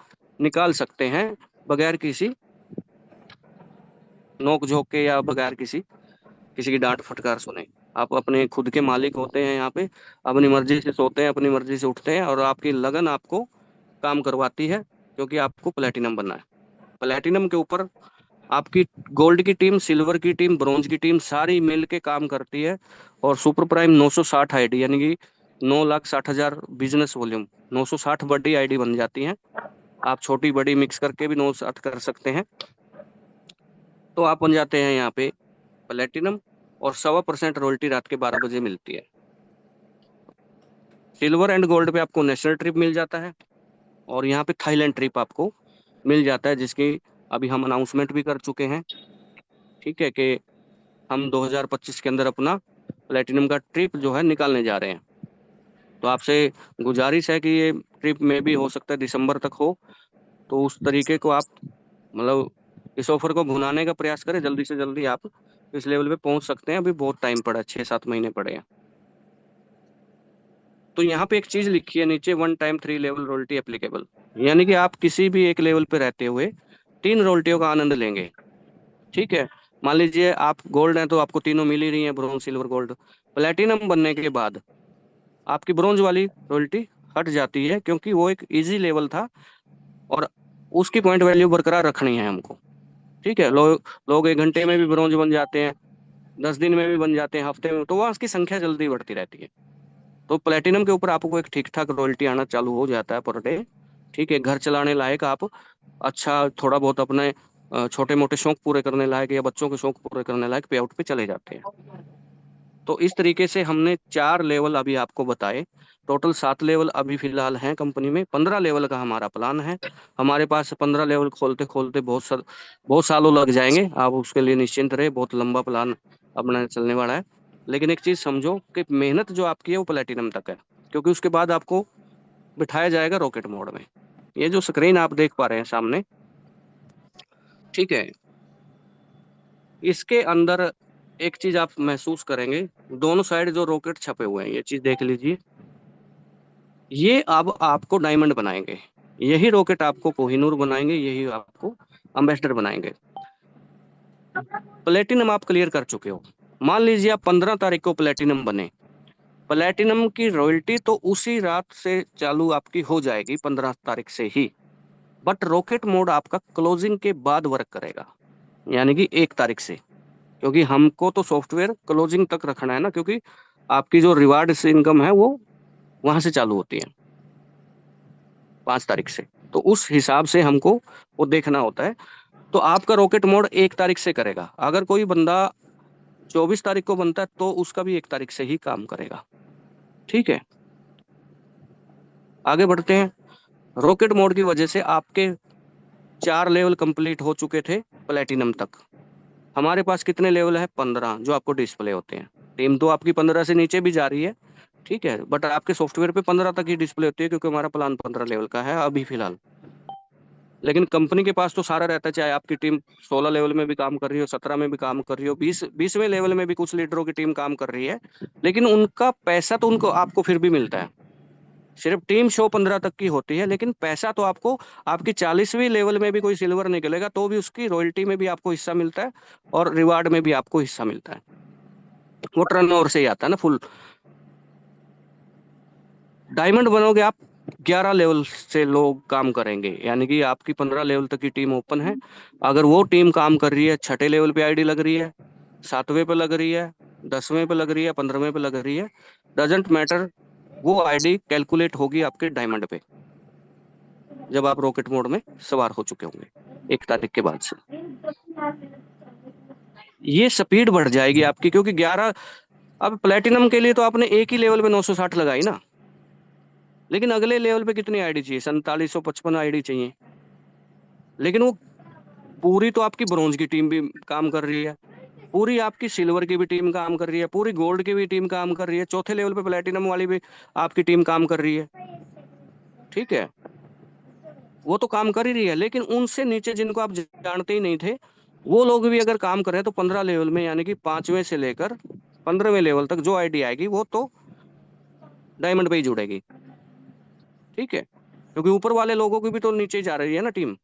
निकाल सकते हैं, बगैर किसी नोक झोंक के या बगैर किसी किसी की डांट फटकार सुने। आप अपने खुद के मालिक होते हैं यहाँ पे, अपनी मर्जी से सोते हैं, अपनी मर्जी से उठते हैं, और आपकी लगन आपको काम करवाती है, क्योंकि आपको प्लेटिनम बनना है। प्लेटिनम के ऊपर आपकी गोल्ड की टीम, सिल्वर की टीम, ब्रॉन्ज की टीम सारी मिल के काम करती है। और सुपर प्राइम 960 आईडी, यानी कि 9,60,000 बिजनेस वॉल्यूम, 960 बड़ी आईडी बन जाती हैं। आप छोटी बड़ी मिक्स करके भी 960 कर सकते हैं। तो आप बन जाते हैं यहाँ पे प्लेटिनम, और 1.25% रॉयल्टी रात के 12 बजे मिलती है। सिल्वर एंड गोल्ड पे आपको नेशनल ट्रिप मिल जाता है, और यहाँ पे थाईलैंड ट्रिप आपको मिल जाता है, जिसकी अभी हम अनाउंसमेंट भी कर चुके हैं। ठीक है, कि हम 2025 के अंदर अपना प्लेटिनम का ट्रिप जो है निकालने जा रहे हैं। तो आपसे गुजारिश है कि ये ट्रिप में भी हो सकता है दिसंबर तक हो, तो उस तरीके को आप मतलब इस ऑफर को भुनाने का प्रयास करें, जल्दी से जल्दी आप इस लेवल पे पहुंच सकते हैं। अभी बहुत टाइम पड़ा, 6-7 महीने पड़े हैं। तो यहाँ पे एक चीज लिखी है नीचे, 1 टाइम 3 लेवल रॉयल्टी एप्लीकेबल, यानी कि आप किसी भी एक लेवल पे रहते हुए 3 रॉयल्टियों का आनंद लेंगे। ठीक है, मान लीजिए आप गोल्ड हैं तो आपको तीनों मिल ही रही है, ब्रॉन्ज सिल्वर गोल्ड। प्लेटिनम बनने के बाद आपकी ब्रॉन्ज वाली रॉयल्टी हट जाती है, क्योंकि वो एक इजी लेवल था और उसकी पॉइंट वैल्यू बरकरार रखनी है हमको। ठीक है, लोग 1 घंटे में भी ब्रॉन्ज बन जाते हैं, 10 दिन में भी बन जाते हैं, हफ्ते में, तो वहाँ उसकी संख्या जल्दी बढ़ती रहती है। तो प्लेटिनम के ऊपर आपको एक ठीक ठाक रॉयल्टी आना चालू हो जाता है पर डे। ठीक है, घर चलाने लायक आप अच्छा थोड़ा बहुत अपने छोटे मोटे शौक पूरे करने लायक या बच्चों के शौक पूरे करने लायक पे आउट पे चले जाते हैं। तो इस तरीके से हमने 4 लेवल अभी आपको बताए। टोटल 7 लेवल अभी फिलहाल हैं कंपनी में, 15 लेवल का हमारा प्लान है। हमारे पास 15 लेवल खोलते खोलते बहुत सालों लग जाएंगे, आप उसके लिए निश्चिंत रहे, बहुत लंबा प्लान अपना चलने वाला है। लेकिन एक चीज समझो कि मेहनत जो आपकी है वो प्लेटिनम तक है, क्योंकि उसके बाद आपको बिठाया जाएगा रॉकेट मोड में। ये जो स्क्रीन आप देख पा रहे हैं सामने, ठीक है, इसके अंदर एक चीज आप महसूस करेंगे, दोनों साइड जो रॉकेट छपे हुए हैं, ये चीज देख लीजिए। ये अब आपको डायमंड बनाएंगे, यही रॉकेट आपको कोहिनूर बनाएंगे, यही आपको अम्बेसडर बनाएंगे। प्लेटिनम आप क्लियर कर चुके हो। मान लीजिए आप 15 तारीख को प्लेटिनम बने, प्लेटिनम की रॉयल्टी तो उसी रात से चालू आपकी हो जाएगी, 15 तारीख से ही। बट रॉकेट मोड आपका क्लोजिंग के बाद वर्क करेगा, यानी कि 1 तारीख से, क्योंकि हमको तो सॉफ्टवेयर क्लोजिंग तक रखना है ना, क्योंकि आपकी जो रिवार्ड से इनकम है वो वहां से चालू होती है 5 तारीख से। तो उस हिसाब से हमको वो देखना होता है। तो आपका रॉकेट मोड 1 तारीख से करेगा। अगर कोई बंदा 24 तारीख को बनता है तो उसका भी 1 तारीख से ही काम करेगा। ठीक है, आगे बढ़ते हैं। रॉकेट मोड की वजह से आपके 4 लेवल कंप्लीट हो चुके थे प्लेटिनम तक। हमारे पास कितने लेवल है? 15 जो आपको डिस्प्ले होते हैं। टीम तो आपकी 15 से नीचे भी जा रही है, ठीक है, बट आपके सॉफ्टवेयर पे 15 तक ही डिस्प्ले होती है, क्योंकि हमारा प्लान 15 लेवल का है अभी फिलहाल। लेकिन कंपनी के पास तो सारा रहता है, चाहे आपकी टीम 16 लेवल में भी काम कर रही हो, 17 में भी काम कर रही हो, 20वें लेवल में भी कुछ लीडरों की टीम काम कर रही है, लेकिन उनका पैसा तो उनको आपको फिर भी मिलता है। सिर्फ टीम शो 15 तक की होती है, लेकिन पैसा तो आपको आपकी 40वीं लेवल में भी कोई सिल्वर निकलेगा तो भी उसकी रॉयल्टी में भी आपको हिस्सा मिलता है, और रिवार्ड में भी आपको हिस्सा मिलता है। वो टर्न ओवर से ही आता है ना फुल। डायमंड बनोगे आप, 11 लेवल से लोग काम करेंगे, यानी कि आपकी 15 लेवल तक की टीम ओपन है। अगर वो टीम काम कर रही है, 6ठे लेवल पे आईडी लग रही है, 7वें पे लग रही है, 10वें पे लग रही है, 15वें पे लग रही है, डजेंट मैटर, वो आईडी कैलकुलेट होगी आपके डायमंड पे, जब आप रॉकेट मोड में सवार हो चुके होंगे 1 तारीख के बाद से। ये स्पीड बढ़ जाएगी आपकी, क्योंकि 11, अब प्लेटिनम के लिए तो आपने एक ही लेवल पे 960 लगाई ना, लेकिन अगले लेवल पे कितनी आईडी चाहिए? 4755 आईडी चाहिए। लेकिन वो पूरी तो आपकी ब्रॉन्ज की टीम भी काम कर रही है, पूरी आपकी सिल्वर की भी टीम काम कर रही है, पूरी गोल्ड की भी टीम काम कर रही है, चौथे लेवल पे प्लेटिनम वाली भी आपकी टीम काम कर रही है। ठीक है, वो तो काम कर ही रही है, लेकिन उनसे नीचे जिनको आप जानते ही नहीं थे, वो लोग भी अगर काम कर रहे हैं तो 15 लेवल में, यानी कि 5वें से लेकर 15वें लेवल तक जो आईडी आएगी वो तो डायमंड पे ही जुड़ेगी। ठीक है, क्योंकि ऊपर वाले लोगों की भी तो नीचे जा रही है ना टीम।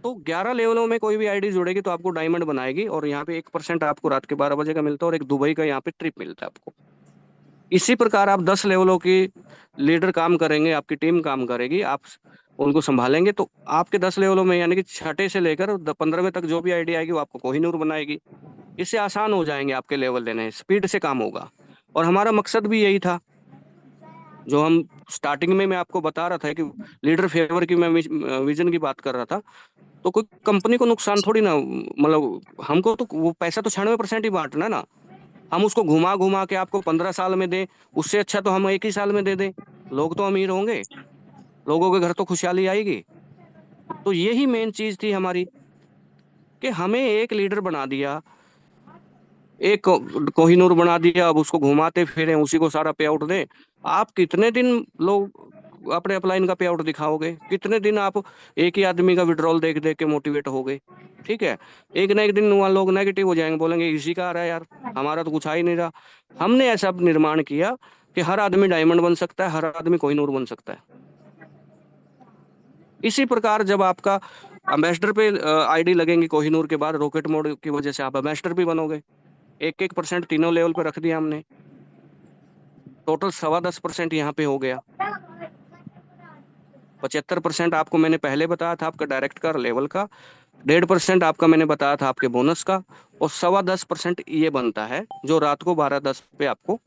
तो 11 लेवलों में कोई भी आईडी जुड़ेगी तो आपको डायमंड बनाएगी, और यहाँ पे 1% आपको रात के 12 बजे का मिलता है, और एक दुबई का यहाँ पे ट्रिप मिलता है आपको। इसी प्रकार आप 10 लेवलों की लीडर काम करेंगे, आपकी टीम काम करेगी, आप उनको संभालेंगे, तो आपके 10 लेवलों में यानी कि छठे से लेकर 15वें तक जो भी आईडी आएगी वो आपको कोहिनूर बनाएगी। इससे आसान हो जाएंगे आपके लेवल लेने, स्पीड से काम होगा। और हमारा मकसद भी यही था, जो हम स्टार्टिंग में मैं आपको बता रहा था कि लीडर फेवर की मैं विजन की बात कर रहा था। तो कोई कंपनी को नुकसान थोड़ी ना, मतलब हमको तो वो पैसा तो 96% ही बांटना है ना। हम उसको घुमा घुमा के आपको 15 साल में दें, उससे अच्छा तो हम एक ही साल में दे दें। लोग तो अमीर होंगे, लोगों के घर तो खुशहाली आएगी। तो यही मेन चीज थी हमारी, कि हमें एक लीडर बना दिया, एक कोहिनूर बना दिया, अब उसको घुमाते फिरे, उसी को सारा पे आउट दें। आप कितने दिन लोग अपने अपलाइन का पे आउट दिखाओगे? कितने दिन आप एक ही आदमी का विड्रॉल देख देख के मोटिवेट होगे? ठीक है, एक ना एक दिन वहाँ लोग नेगेटिव हो जाएंगे, बोलेंगे इसी का आ रहा है यार, हमारा तो कुछ आ ही नहीं रहा। हमने ऐसा निर्माण किया कि हर आदमी डायमंड बन सकता है, हर आदमी कोहिनूर बन सकता है। इसी प्रकार जब आपका एम्बेसडर पे आईडी लगेंगी कोहिनूर के बाद, रॉकेट मोड की वजह से आप एम्बेसडर भी बनोगे। 1-1% तीनों लेवल पे रख दिया हमने, टोटल 10.25% यहाँ पे हो गया। 75% आपको मैंने पहले बताया था आपका डायरेक्ट का लेवल का, 1.5% आपका मैंने बताया था आपके बोनस का, और 10.25% ये बनता है जो रात को 12:10 पे आपको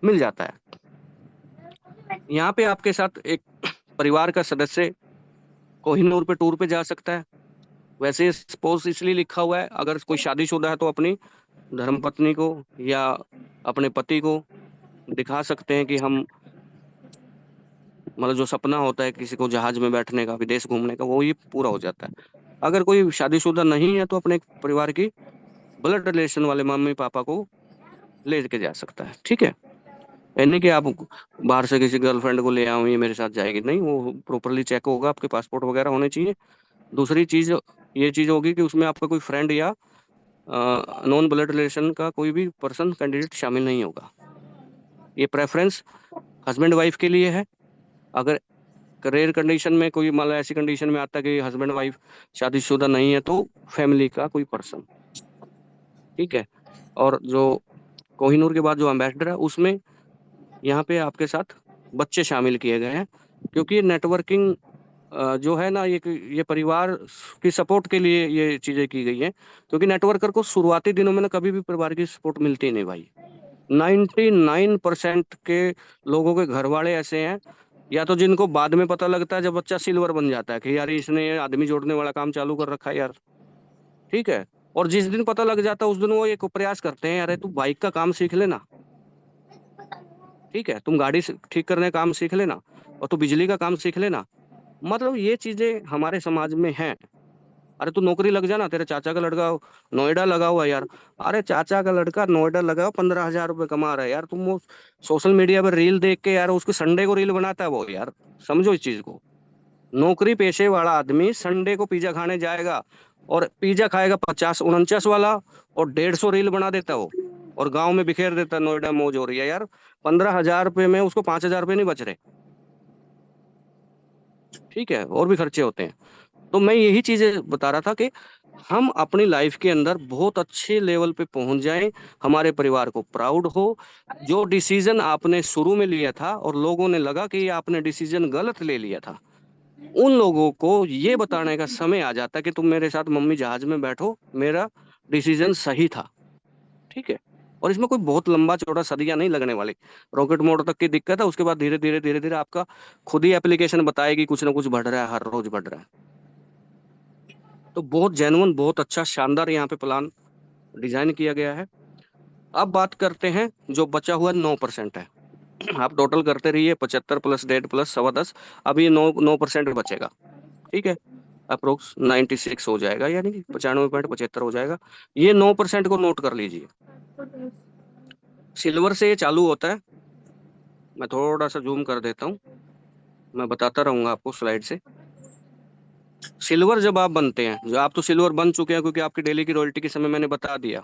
मिल जाता है। यहाँ पे आपके साथ एक परिवार का सदस्य कोहिनूर पे टूर पे जा सकता है। वैसे स्पोज इसलिए लिखा हुआ है, अगर कोई शादीशुदा है तो अपनी धर्मपत्नी को या अपने पति को दिखा सकते हैं कि हम, मतलब जो सपना होता है किसी को जहाज में बैठने का, विदेश घूमने का, वो ये पूरा हो जाता है। अगर कोई शादीशुदा नहीं है तो अपने परिवार की ब्लड रिलेशन वाले मम्मी पापा को ले के जा सकता है। ठीक है, यानी कि आप बाहर से किसी गर्लफ्रेंड को ले आओ ये मेरे साथ जाएगी नहीं, वो प्रॉपरली चेक होगा, आपके पासपोर्ट वगैरह होने चाहिए। दूसरी चीज ये चीज होगी कि उसमें आपका कोई फ्रेंड या नॉन ब्लड रिलेशन का कोई भी पर्सन कैंडिडेट शामिल नहीं होगा। ये प्रेफरेंस हस्बैंड वाइफ के लिए है। अगर रेयर कंडीशन में कोई, मतलब ऐसी कंडीशन में आता है कि हस्बैंड वाइफ शादीशुदा नहीं है, तो फैमिली का कोई पर्सन। ठीक है, और जो कोहिनूर के बाद जो एम्बेसडर है उसमें यहाँ पे आपके साथ बच्चे शामिल किए गए हैं, क्योंकि नेटवर्किंग जो है ना, ये परिवार की सपोर्ट के लिए ये चीजें की गई हैं। क्योंकि नेटवर्कर को शुरुआती दिनों में ना कभी भी परिवार की सपोर्ट मिलती नहीं भाई। 99% के लोगों के घर वाले ऐसे हैं, या तो जिनको बाद में पता लगता है जब बच्चा सिल्वर बन जाता है कि यार इसने ये आदमी जोड़ने वाला काम चालू कर रखा है यार। ठीक है, और जिस दिन पता लग जाता है उस दिन वो एक प्रयास करते हैं, अरे तू बाइक का काम सीख लेना, ठीक है, तुम गाड़ी ठीक करने का काम सीख लेना, और तू बिजली का काम सीख लेना। मतलब ये चीजें हमारे समाज में हैं। अरे तू नौकरी लग जाना, तेरे चाचा का लड़का नोएडा लगा हुआ है यार। अरे चाचा का लड़का नोएडा लगा हुआ, 15,000 रुपये कमा रहा है यार, तुम वो सोशल मीडिया पर रील देख के यार, उसको संडे को रील बनाता है वो यार। समझो इस चीज को, नौकरी पेशे वाला आदमी संडे को पिज्जा खाने जाएगा, और पिज्जा खाएगा 50-49 वाला, और 150 रील बना देता है वो, और गांव में बिखेर देता है, नोएडा मौज हो रही है यार। 15,000 रुपये में उसको 5,000 रुपये नहीं बच रहे। ठीक है, और भी खर्चे होते हैं। तो मैं यही चीजें बता रहा था कि हम अपनी लाइफ के अंदर बहुत अच्छे लेवल पे पहुंच जाएं, हमारे परिवार को प्राउड हो। जो डिसीजन आपने शुरू में लिया था और लोगों ने लगा कि ये आपने डिसीजन गलत ले लिया था, उन लोगों को ये बताने का समय आ जाता कि तुम मेरे साथ मम्मी जहाज में बैठो, मेरा डिसीजन सही था। ठीक है, और इसमें कोई बहुत लंबा चौड़ा सदियां नहीं लगने वाली। रॉकेट मोड तक की दिक्कत है, उसके बाद धीरे धीरे धीरे धीरे आपका खुद ही एप्लीकेशन बताएगी कुछ ना कुछ बढ़ रहा है, हर रोज बढ़ रहा है। तो बहुत जेन्युइन, बहुत अच्छा शानदार यहाँ पे प्लान डिजाइन किया गया है। अब बात करते हैं जो बचा हुआ 9% है। आप टोटल करते रहिए, 75 प्लस 1.5 प्लस 10.25, अब ये 9% बचेगा। ठीक है, अप्रोक्स 96 हो जाएगा, यानी कि 95.75 हो जाएगा। ये 9% को नोट कर लीजिए। सिल्वर से ये चालू होता है, मैं थोड़ा सा जूम कर देता हूँ, मैं बताता रहूंगा आपको स्लाइड से। सिल्वर जब आप बनते हैं, जो आप तो सिल्वर बन चुके हैं क्योंकि आपकी डेली की रॉयल्टी के समय मैंने बता दिया।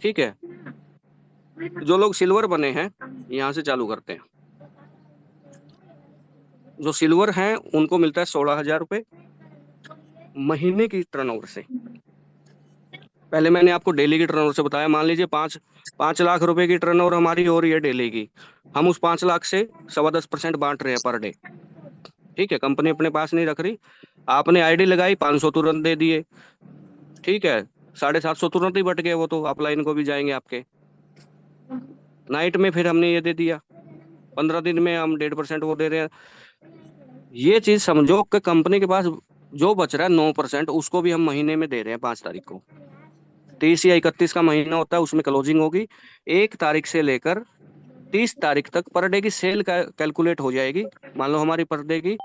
ठीक है, जो लोग सिल्वर बने हैं यहाँ से चालू करते हैं। जो सिल्वर हैं उनको मिलता है 16,000 रुपये महीने की टर्नओवर से। पहले मैंने आपको डेली की टर्नओवर से बताया। मान लीजिए 5 लाख रुपए की टर्नओवर हमारी हो रही है डेली की, हम उस 5 लाख से 10% बांट रहे हैं पर डे। ठीक है, कंपनी अपने पास नहीं रख रही, आपने आईडी लगाई, 500 तुरंत दे दिए। ठीक है, 750 तुरंत ही बट गए, वो तो अपलाइन को भी जाएंगे आपके। नाइट में फिर हमने ये दे दिया, 15 दिन में हम 1.5% वो दे रहे हैं। ये चीज समझो कि कंपनी के पास जो बच रहा है 9%, उसको भी हम महीने में दे रहे हैं 5 तारीख को। 30 या 31 का महीना होता है, उसमें क्लोजिंग होगी। 1 तारीख से लेकर 30 तारीख तक पर डे की सेल कैलकुलेट हो जाएगी। मान लो हमारी पर डे की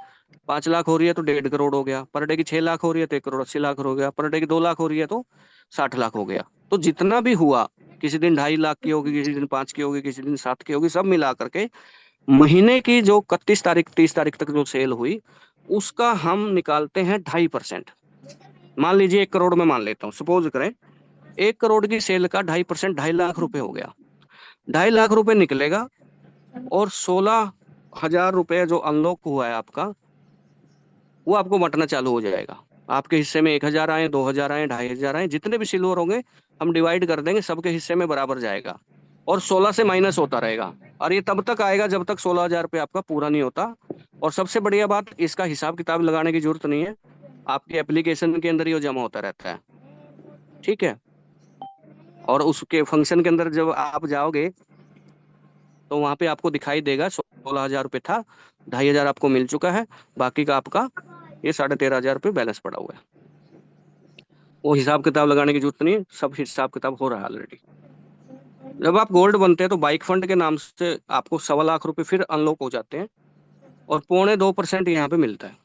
5 लाख हो रही है तो 1.5 करोड़ हो गया, पर डे की 6 लाख हो रही है तो 1 करोड़ 80 लाख हो गया, पर डे की 2 लाख हो रही है तो 60 लाख हो गया। तो जितना भी हुआ, किसी दिन 2.5 लाख की होगी, किसी दिन 5 की होगी, किसी दिन 7 की होगी, सब मिला करके महीने की जो 31 तारीख 30 तारीख तक जो सेल हुई, उसका हम निकालते हैं 2.5%। मान लीजिए 1 करोड़ में मान लेता हूँ, सपोज करें 1 करोड़ की सेल का 2.5%, 2.5 लाख रुपए हो गया। 2.5 लाख रुपए निकलेगा और 16,000 रुपए जो अनलॉक हुआ है आपका, वो आपको बंटना चालू हो जाएगा। आपके हिस्से में 1,000 आए, 2,000 आए, 2,500 आए, जितने भी सिल्वर होंगे हम डिवाइड कर देंगे, सबके हिस्से में बराबर जाएगा और 16 से माइनस होता रहेगा। और ये तब तक आएगा जब तक 16,000 रुपये आपका पूरा नहीं होता। और सबसे बढ़िया बात, इसका हिसाब किताब लगाने की जरूरत नहीं है, आपके एप्लीकेशन के अंदर ही वो जमा होता रहता है। ठीक है, और उसके फंक्शन के अंदर जब आप जाओगे तो वहां पे आपको दिखाई देगा 16,000 रुपये था, 2,500 आपको मिल चुका है, बाकी का आपका ये 13,500 रुपये बैलेंस पड़ा हुआ है। वो हिसाब किताब लगाने की जरूरत नहीं है, सब हिसाब किताब हो रहा है ऑलरेडी। जब आप गोल्ड बनते हैं तो बाइक फंड के नाम से आपको 1.25 लाख रुपए फिर अनलॉक हो जाते हैं और 0.25% यहाँ पे मिलता है।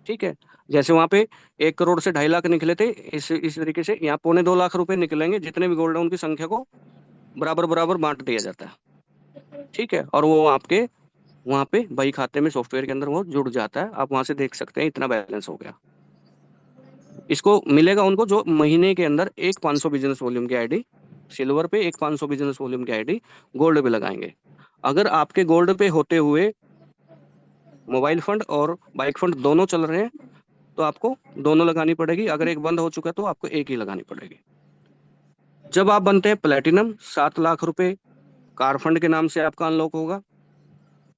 ठीक है, जैसे वहां पे 1 करोड़ से 2.5 लाख निकले थे, इस तरीके से यहाँ 0.25 लाख रुपए निकलेंगे। जितने भी गोल्ड है उनकी संख्या को बराबर बराबर बांट दिया जाता है। ठीक है, और वो आपके वहां पे बही खाते में सॉफ्टवेयर के अंदर वो जुड़ जाता है, आप वहां से देख सकते हैं इतना बैलेंस हो गया। इसको मिलेगा उनको जो महीने के अंदर एक 500 बिजनेस वॉल्यूम की आईडी, सिल्वर पे एक 500 बिजनेस वॉल्यूम की आईडी गोल्ड पे लगाएंगे। अगर आपके गोल्ड पे होते हुए मोबाइल फंड और बाइक फंड दोनों चल रहे हैं तो आपको दोनों लगानी पड़ेगी। अगर एक बंद हो चुका है तो आपको एक ही लगानी पड़ेगी। जब आप बनते हैं प्लेटिनम, 7 लाख रुपए कार फंड के नाम से आपका अनलॉक होगा।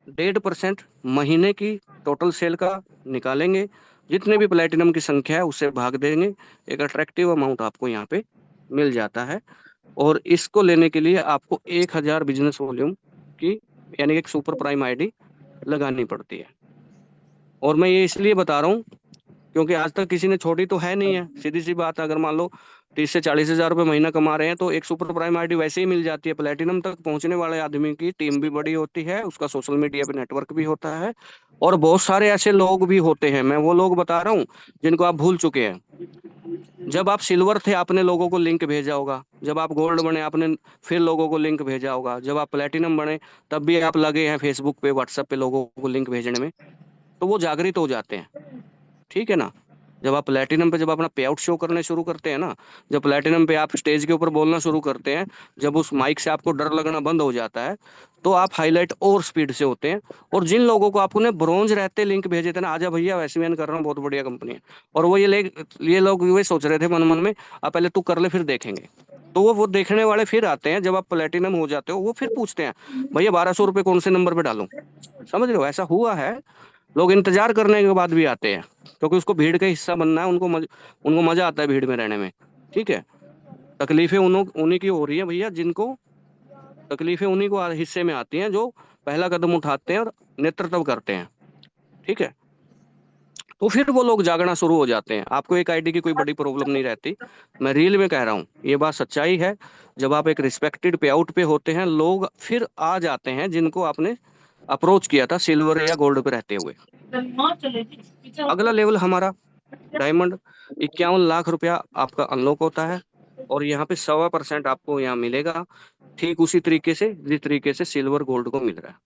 1.5% महीने की टोटल सेल का निकालेंगे, जितने भी प्लेटिनम की संख्या है उससे भाग देंगे, एक अट्रैक्टिव अमाउंट आपको यहाँ पे मिल जाता है। और इसको लेने के लिए आपको 1,000 बिजनेस वॉल्यूम की यानी एक सुपर प्राइम आईडी लगानी पड़ती है। और मैं ये इसलिए बता रहा हूँ क्योंकि आज तक किसी ने छोड़ी तो है नहीं है। सीधी सी बात, अगर मान लो 30 से 40,000 रुपये महीना कमा रहे हैं तो एक सुपर प्राइम आईडी वैसे ही मिल जाती है। प्लेटिनम तक पहुंचने वाले आदमी की टीम भी बड़ी होती है, उसका सोशल मीडिया पे नेटवर्क भी होता है, और बहुत सारे ऐसे लोग भी होते हैं। मैं वो लोग बता रहा हूँ जिनको आप भूल चुके हैं। जब आप सिल्वर थे आपने लोगों को लिंक भेजा होगा, जब आप गोल्ड बने आपने फिर लोगों को लिंक भेजा होगा, जब आप प्लेटिनम बने तब भी आप लगे हैं फेसबुक पे व्हाट्सएप पे लोगों को लिंक भेजने में, तो वो जागृत हो जाते हैं। ठीक है ना, जब आप प्लेटिनम पे जब अपना पे आउट शो करने शुरू करते हैं ना, जब प्लेटिनम पे आप स्टेज के ऊपर बोलना शुरू करते हैं, जब उस माइक से आपको डर लगना बंद हो जाता है, तो आप हाईलाइट और स्पीड से होते हैं। और जिन लोगों को आपने ब्रॉन्ज रहते लिंक भेजे थे ना, आजा भैया वैसे मैं कर रहा हूँ, बहुत बढ़िया कंपनी है, और वो ये लोग ये सोच रहे थे मन मन में, आप पहले तू कर ले फिर देखेंगे, तो वो देखने वाले फिर आते हैं। जब आप प्लेटिनम हो जाते हो वो फिर पूछते हैं भैया 1,200 रुपये कौन से नंबर पे डालूं। समझ रहे हो, ऐसा हुआ है। लोग इंतजार करने के बाद भी आते हैं क्योंकि उसको भीड़ का हिस्सा बनना है, उनको मजा आता है भीड़ में रहने में। ठीक है, तकलीफें उन्हीं की हो रही है भैया, जिनको तकलीफें उन्हीं को हिस्से में आती हैं जो पहला कदम उठाते हैं और नेतृत्व करते हैं। ठीक है, तो फिर वो लोग जागना शुरू हो जाते हैं। आपको एक आईडी की कोई बड़ी प्रॉब्लम नहीं रहती, मैं रियल में कह रहा हूँ, ये बात सच्चाई है। जब आप एक रिस्पेक्टेड पे आउट पे होते हैं, लोग फिर आ जाते हैं जिनको आपने अप्रोच किया था सिल्वर या गोल्ड पे रहते हुए। अगला लेवल हमारा डायमंड, 51 लाख रुपया आपका अनलॉक होता है और यहाँ पे 1.25% आपको यहाँ मिलेगा, ठीक उसी तरीके से जिस तरीके से सिल्वर गोल्ड को मिल रहा है।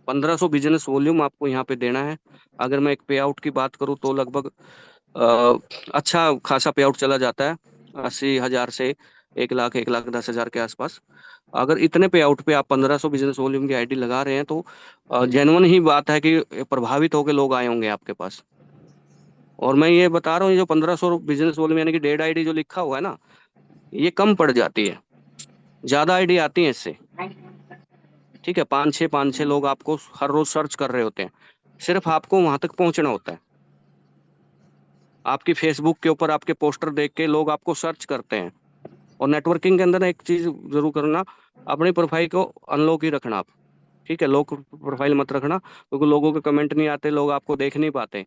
1,500 बिजनेस वॉल्यूम आपको यहाँ पे देना है। अगर मैं एक पे आउट की बात करूँ तो लगभग अच्छा खासा पे आउट चला जाता है, 80,000 से 1 लाख 1,10,000 के आसपास। अगर इतने पे आउट पे आप 1500 बिजनेस वॉल्यूम की आईडी लगा रहे हैं तो जेन्युइन ही बात है कि प्रभावित होकर लोग आए होंगे आपके पास। और मैं ये बता रहा हूँ, ये जो 1500 बिजनेस वॉल्यूम यानी कि 1.5 आईडी जो लिखा हुआ है ना, ये कम पड़ जाती है, ज्यादा आईडी आती है इससे। ठीक है, 5-6 लोग आपको हर रोज सर्च कर रहे होते हैं, सिर्फ आपको वहां तक पहुंचना होता है। आपकी फेसबुक के ऊपर आपके पोस्टर देख के लोग आपको सर्च करते हैं। और नेटवर्किंग के अंदर एक चीज जरूर करना, अपनी प्रोफाइल को अनलॉक ही रखना आप। ठीक है, लॉक प्रोफाइल मत रखना, क्योंकि लोगों के कमेंट नहीं आते, लोग आपको देख नहीं पाते।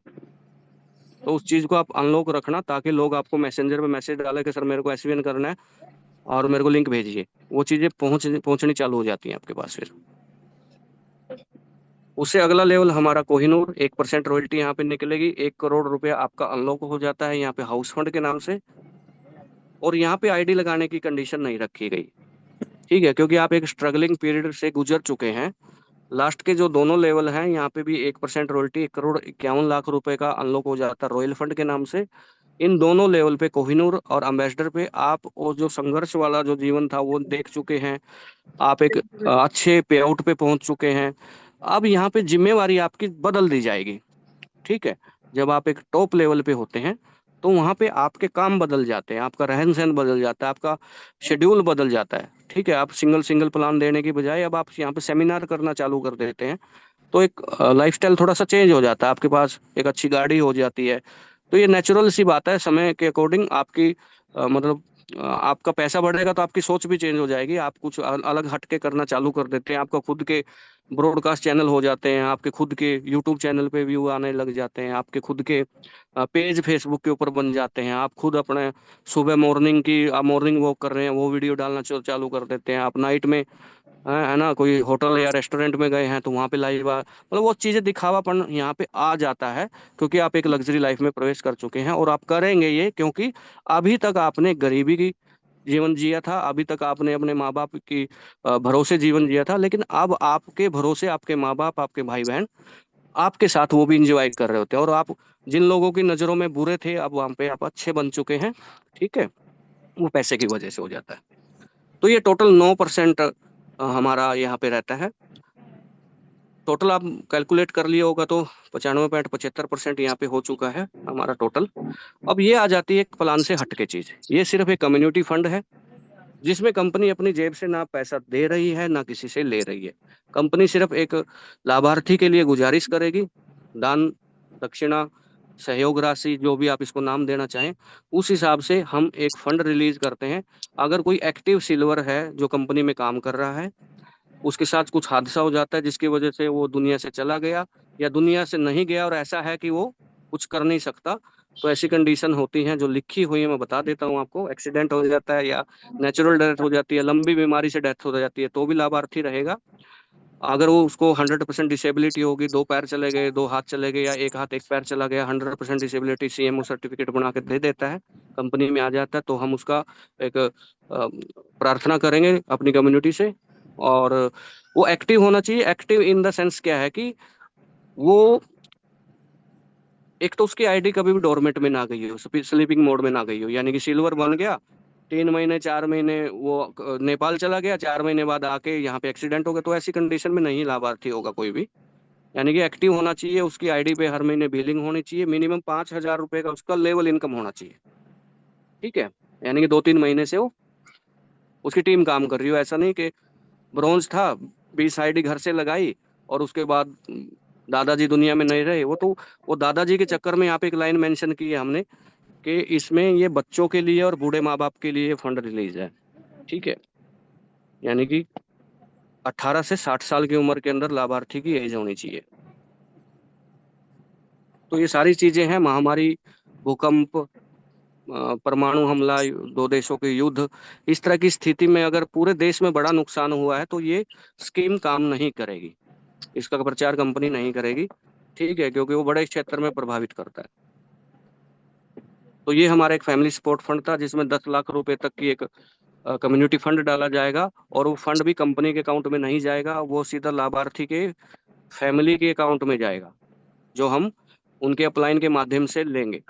तो उस चीज को आप अनलॉक रखना, ताकि लोग आपको मैसेंजर पे मैसेज डाले कि सर मेरे को एसवीएन करना है और मेरे को लिंक भेजिए, वो चीजें पहुंचनी चालू हो जाती हैं आपके पास फिर। उससे अगला लेवल हमारा कोहिनूर, 1% रॉयल्टी यहाँ पे निकलेगी, 1 करोड़ रुपया आपका अनलॉक हो जाता है यहाँ पे हाउस फंड के नाम से। और यहाँ पे आईडी लगाने की कंडीशन नहीं रखी गई। ठीक है, क्योंकि आप एक स्ट्रगलिंग पीरियड से गुजर चुके हैं। लास्ट के जो दोनों लेवल हैं यहाँ पे भी 1% रॉयल्टी, 1,51,00,000 रुपए का अनलॉक हो जाता है रॉयल फंड के नाम से। इन दोनों लेवल पे, कोहिनूर और अम्बेसडर पे, आप वो जो संघर्ष वाला जो जीवन था वो देख चुके हैं। आप एक अच्छे पे आउट पे पहुंच चुके हैं। अब यहाँ पे जिम्मेवारी आपकी बदल दी जाएगी। ठीक है, जब आप एक टॉप लेवल पे होते हैं तो वहां पे आपके काम बदल जाते हैं, आपका रहन सहन बदल जाता है, आपका शेड्यूल बदल जाता है। ठीक है, आप सिंगल सिंगल प्लान देने की बजाय अब आप यहाँ पे सेमिनार करना चालू कर देते हैं। तो एक लाइफस्टाइल थोड़ा सा चेंज हो जाता है, आपके पास एक अच्छी गाड़ी हो जाती है। तो ये नेचुरल सी बात है, समय के अकॉर्डिंग आपकी मतलब आपका पैसा बढ़ेगा तो आपकी सोच भी चेंज हो जाएगी, आप कुछ अलग हटके करना चालू कर देते हैं। आपका खुद के ब्रॉडकास्ट चैनल हो जाते हैं, आपके खुद के यूट्यूब चैनल पे व्यू आने लग जाते हैं, आपके खुद के पेज फेसबुक के ऊपर बन जाते हैं। आप खुद अपने सुबह मॉर्निंग की, आप मॉर्निंग वॉक कर रहे हैं वो वीडियो डालना चालू कर देते हैं। आप नाइट में है ना, कोई होटल या रेस्टोरेंट में गए हैं तो वहां पे लाइव मतलब वो चीजें दिखावापन यहाँ पे आ जाता है, क्योंकि आप एक लग्जरी लाइफ में प्रवेश कर चुके हैं। और आप करेंगे ये क्योंकि अभी तक आपने गरीबी की जीवन जिया था, अभी तक आपने अपने माँ बाप की भरोसे जीवन जिया था, लेकिन अब आपके भरोसे आपके माँ बाप, आपके भाई बहन आपके साथ वो भी इंजॉय कर रहे होते हैं। और आप जिन लोगों की नजरों में बुरे थे, अब वहां पे आप अच्छे बन चुके हैं। ठीक है, वो पैसे की वजह से हो जाता है। तो ये टोटल 9% हमारा यहाँ पे रहता है। टोटल आप कैलकुलेट कर लिए होगा तो 95.75% यहाँ पे हो चुका है हमारा टोटल। अब ये आ जाती है एक प्लान से हटके चीज, ये सिर्फ एक कम्युनिटी फंड है, जिसमें कंपनी अपनी जेब से ना पैसा दे रही है ना किसी से ले रही है। कंपनी सिर्फ एक लाभार्थी के लिए गुजारिश करेगी, दान, दक्षिणा, सहयोग राशि, जो भी आप इसको नाम देना चाहें, उस हिसाब से हम एक फंड रिलीज करते हैं। अगर कोई एक्टिव सिल्वर है जो कंपनी में काम कर रहा है, उसके साथ कुछ हादसा हो जाता है जिसकी वजह से वो दुनिया से चला गया, या दुनिया से नहीं गया और ऐसा है कि वो कुछ कर नहीं सकता, तो ऐसी कंडीशन होती हैं जो लिखी हुई है, मैं बता देता हूँ आपको। एक्सीडेंट हो जाता है या नेचुरल डेथ हो जाती है, लंबी बीमारी से डेथ हो जाती है, तो भी लाभार्थी रहेगा। अगर वो उसको 100% डिसेबिलिटी होगी, 2 पैर चले गए, 2 हाथ चले गए, या एक हाथ एक पैर चला गया, 100% डिसेबिलिटी सीएमओ सर्टिफिकेट बना के दे देता है, कंपनी में आ जाता है, तो हम उसका एक प्रार्थना करेंगे अपनी कम्युनिटी से। और वो एक्टिव होना चाहिए। एक्टिव इन द सेंस क्या है कि वो, एक तो उसकी आईडी कभी भी डोरमेट में ना गई हो, स्लीपिंग मोड में ना गई हो, यानी कि सिल्वर बन गया, 3 महीने 4 महीने वो नेपाल चला गया, 4 महीने बाद आके यहाँ पे एक्सीडेंट हो गया, तो ऐसी कंडीशन में नहीं लाभार्थी होगा कोई भी। यानी कि एक्टिव होना चाहिए, उसकी आईडी पे हर महीने बिलिंग होनी चाहिए, मिनिमम 5,000 रुपए का उसका लेवल इनकम होना चाहिए। ठीक है, यानी कि 2-3 महीने से वो उसकी टीम काम कर रही हो, ऐसा नहीं कि ब्रॉन्ज था, 20 आईडी घर से लगाई और उसके बाद दादाजी दुनिया में नहीं रहे। वो दादाजी के चक्कर में यहाँ पे एक लाइन मेंशन की है हमने कि इसमें ये बच्चों के लिए और बूढ़े माँ बाप के लिए फंड रिलीज है। ठीक है, यानी कि 18 से 60 साल की उम्र के अंदर लाभार्थी की एज होनी चाहिए। तो ये सारी चीजें हैं, महामारी, भूकंप, परमाणु हमला, 2 देशों के युद्ध, इस तरह की स्थिति में अगर पूरे देश में बड़ा नुकसान हुआ है तो ये स्कीम काम नहीं करेगी, इसका प्रचार कंपनी नहीं करेगी। ठीक है, क्योंकि वो बड़े क्षेत्र में प्रभावित करता है। तो ये हमारा एक फैमिली सपोर्ट फंड था, जिसमें 10 लाख रुपए तक की एक कम्युनिटी फंड डाला जाएगा। और वो फंड भी कंपनी के अकाउंट में नहीं जाएगा, वो सीधा लाभार्थी के फैमिली के अकाउंट में जाएगा, जो हम उनके अपलाइन के माध्यम से लेंगे।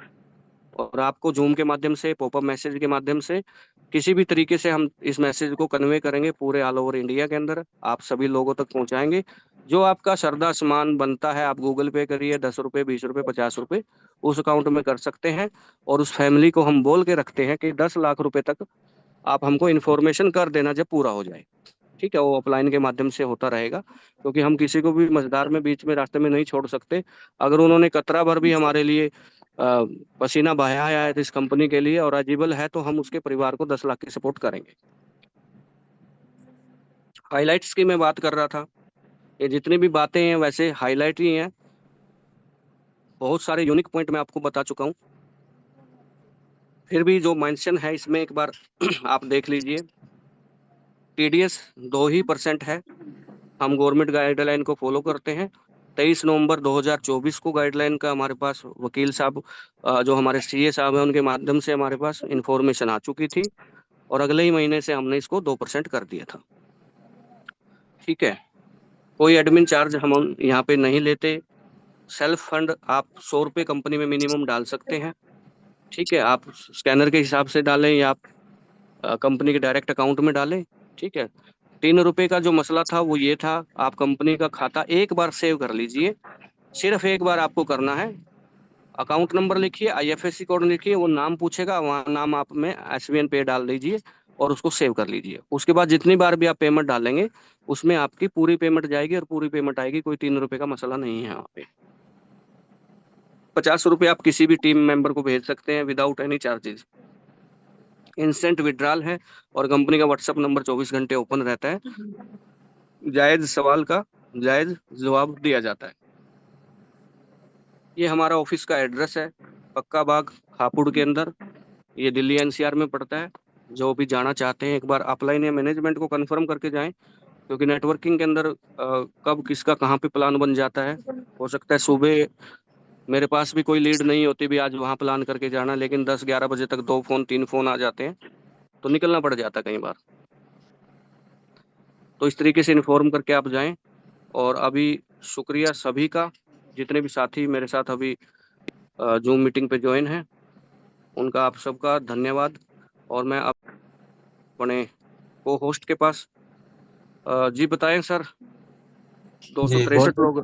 और आपको जूम के माध्यम से, पॉपअप मैसेज के माध्यम से किसी भी तरीके से हम इस मैसेज को कन्वे करेंगे पूरे ऑल ओवर इंडिया के अंदर, आप सभी लोगों तक पहुंचाएंगे। जो आपका श्रद्धा स्मान बनता है, आप गूगल पे करिए, 10 रुपये, 20 रुपये, 50 रुपये उस अकाउंट में कर सकते हैं। और उस फैमिली को हम बोल के रखते हैं कि 10 लाख रुपए तक आप हमको इन्फॉर्मेशन कर देना जब पूरा हो जाए। ठीक है, वो ऑफलाइन के माध्यम से होता रहेगा, क्योंकि हम किसी को भी मझदार में बीच में रास्ते में नहीं छोड़ सकते। अगर उन्होंने कतरा भर भी हमारे लिए पसीना बहाया है इस कंपनी के लिए और एलिजिबल है, तो हम उसके परिवार को 10 लाख की सपोर्ट करेंगे। हाइलाइट्स की मैं बात कर रहा था, ये जितनी भी बातें हैं वैसे हाईलाइट ही हैं। बहुत सारे यूनिक पॉइंट मैं आपको बता चुका हूँ, फिर भी जो मेंशन है इसमें एक बार आप देख लीजिए। टीडीएस 2% है। हम गवर्नमेंट गाइडलाइन को फॉलो करते हैं। 23 नवंबर 2024 को गाइडलाइन का हमारे पास वकील साहब, जो हमारे सीए साहब हैं, उनके माध्यम से हमारे पास इंफॉर्मेशन आ चुकी थी और अगले ही महीने से हमने इसको 2% कर दिया था। ठीक है, कोई एडमिन चार्ज हम यहाँ पे नहीं लेते। सेल्फ फंड आप 100 रुपये कंपनी में मिनिमम डाल सकते हैं। ठीक है, आप स्कैनर के हिसाब से डालें या आप कंपनी के डायरेक्ट अकाउंट में डालें। ठीक है, 3 रुपए का जो मसला था वो ये था, आप कंपनी का खाता एक बार सेव कर लीजिए, सिर्फ एक बार आपको करना है। अकाउंट नंबर लिखिए, आईएफएससी कोड लिखिए, वो नाम पूछेगा, वहाँ नाम आप में एसबीएन पे डाल दीजिए और उसको सेव कर लीजिए। उसके बाद जितनी बार भी आप पेमेंट डालेंगे उसमें आपकी पूरी पेमेंट जाएगी और पूरी पेमेंट आएगी, कोई 3 रुपए का मसला नहीं है वहाँ पे। 50 रुपये आप किसी भी टीम मेंबर को भेज सकते हैं without any charges. Instant withdrawal है और कंपनी का व्हाट्सएप नंबर 24 घंटे ओपन रहता है। जायज सवाल का जायज जवाब दिया जाता है। ये हमारा ऑफिस का एड्रेस है, पक्का बाग हापुड़ के अंदर, ये दिल्ली एनसीआर में पड़ता है। जो भी जाना चाहते हैं एक बार अपलाइन या मैनेजमेंट को कंफर्म करके जाएं, क्योंकि नेटवर्किंग के अंदर कब किसका कहाँ पे प्लान बन जाता है। हो सकता है सुबह मेरे पास भी कोई लीड नहीं होती भी आज वहाँ प्लान करके जाना, लेकिन 10-11 बजे तक 2 फोन 3 फोन आ जाते हैं तो निकलना पड़ जाता है कई बार। तो इस तरीके से इन्फॉर्म करके आप जाएं। और अभी शुक्रिया सभी का, जितने भी साथी मेरे साथ अभी जूम मीटिंग पे ज्वाइन है, उनका आप सबका धन्यवाद। और मैं अपने को होस्ट के पास जी बताएं सर, जी 263 बहुत लोग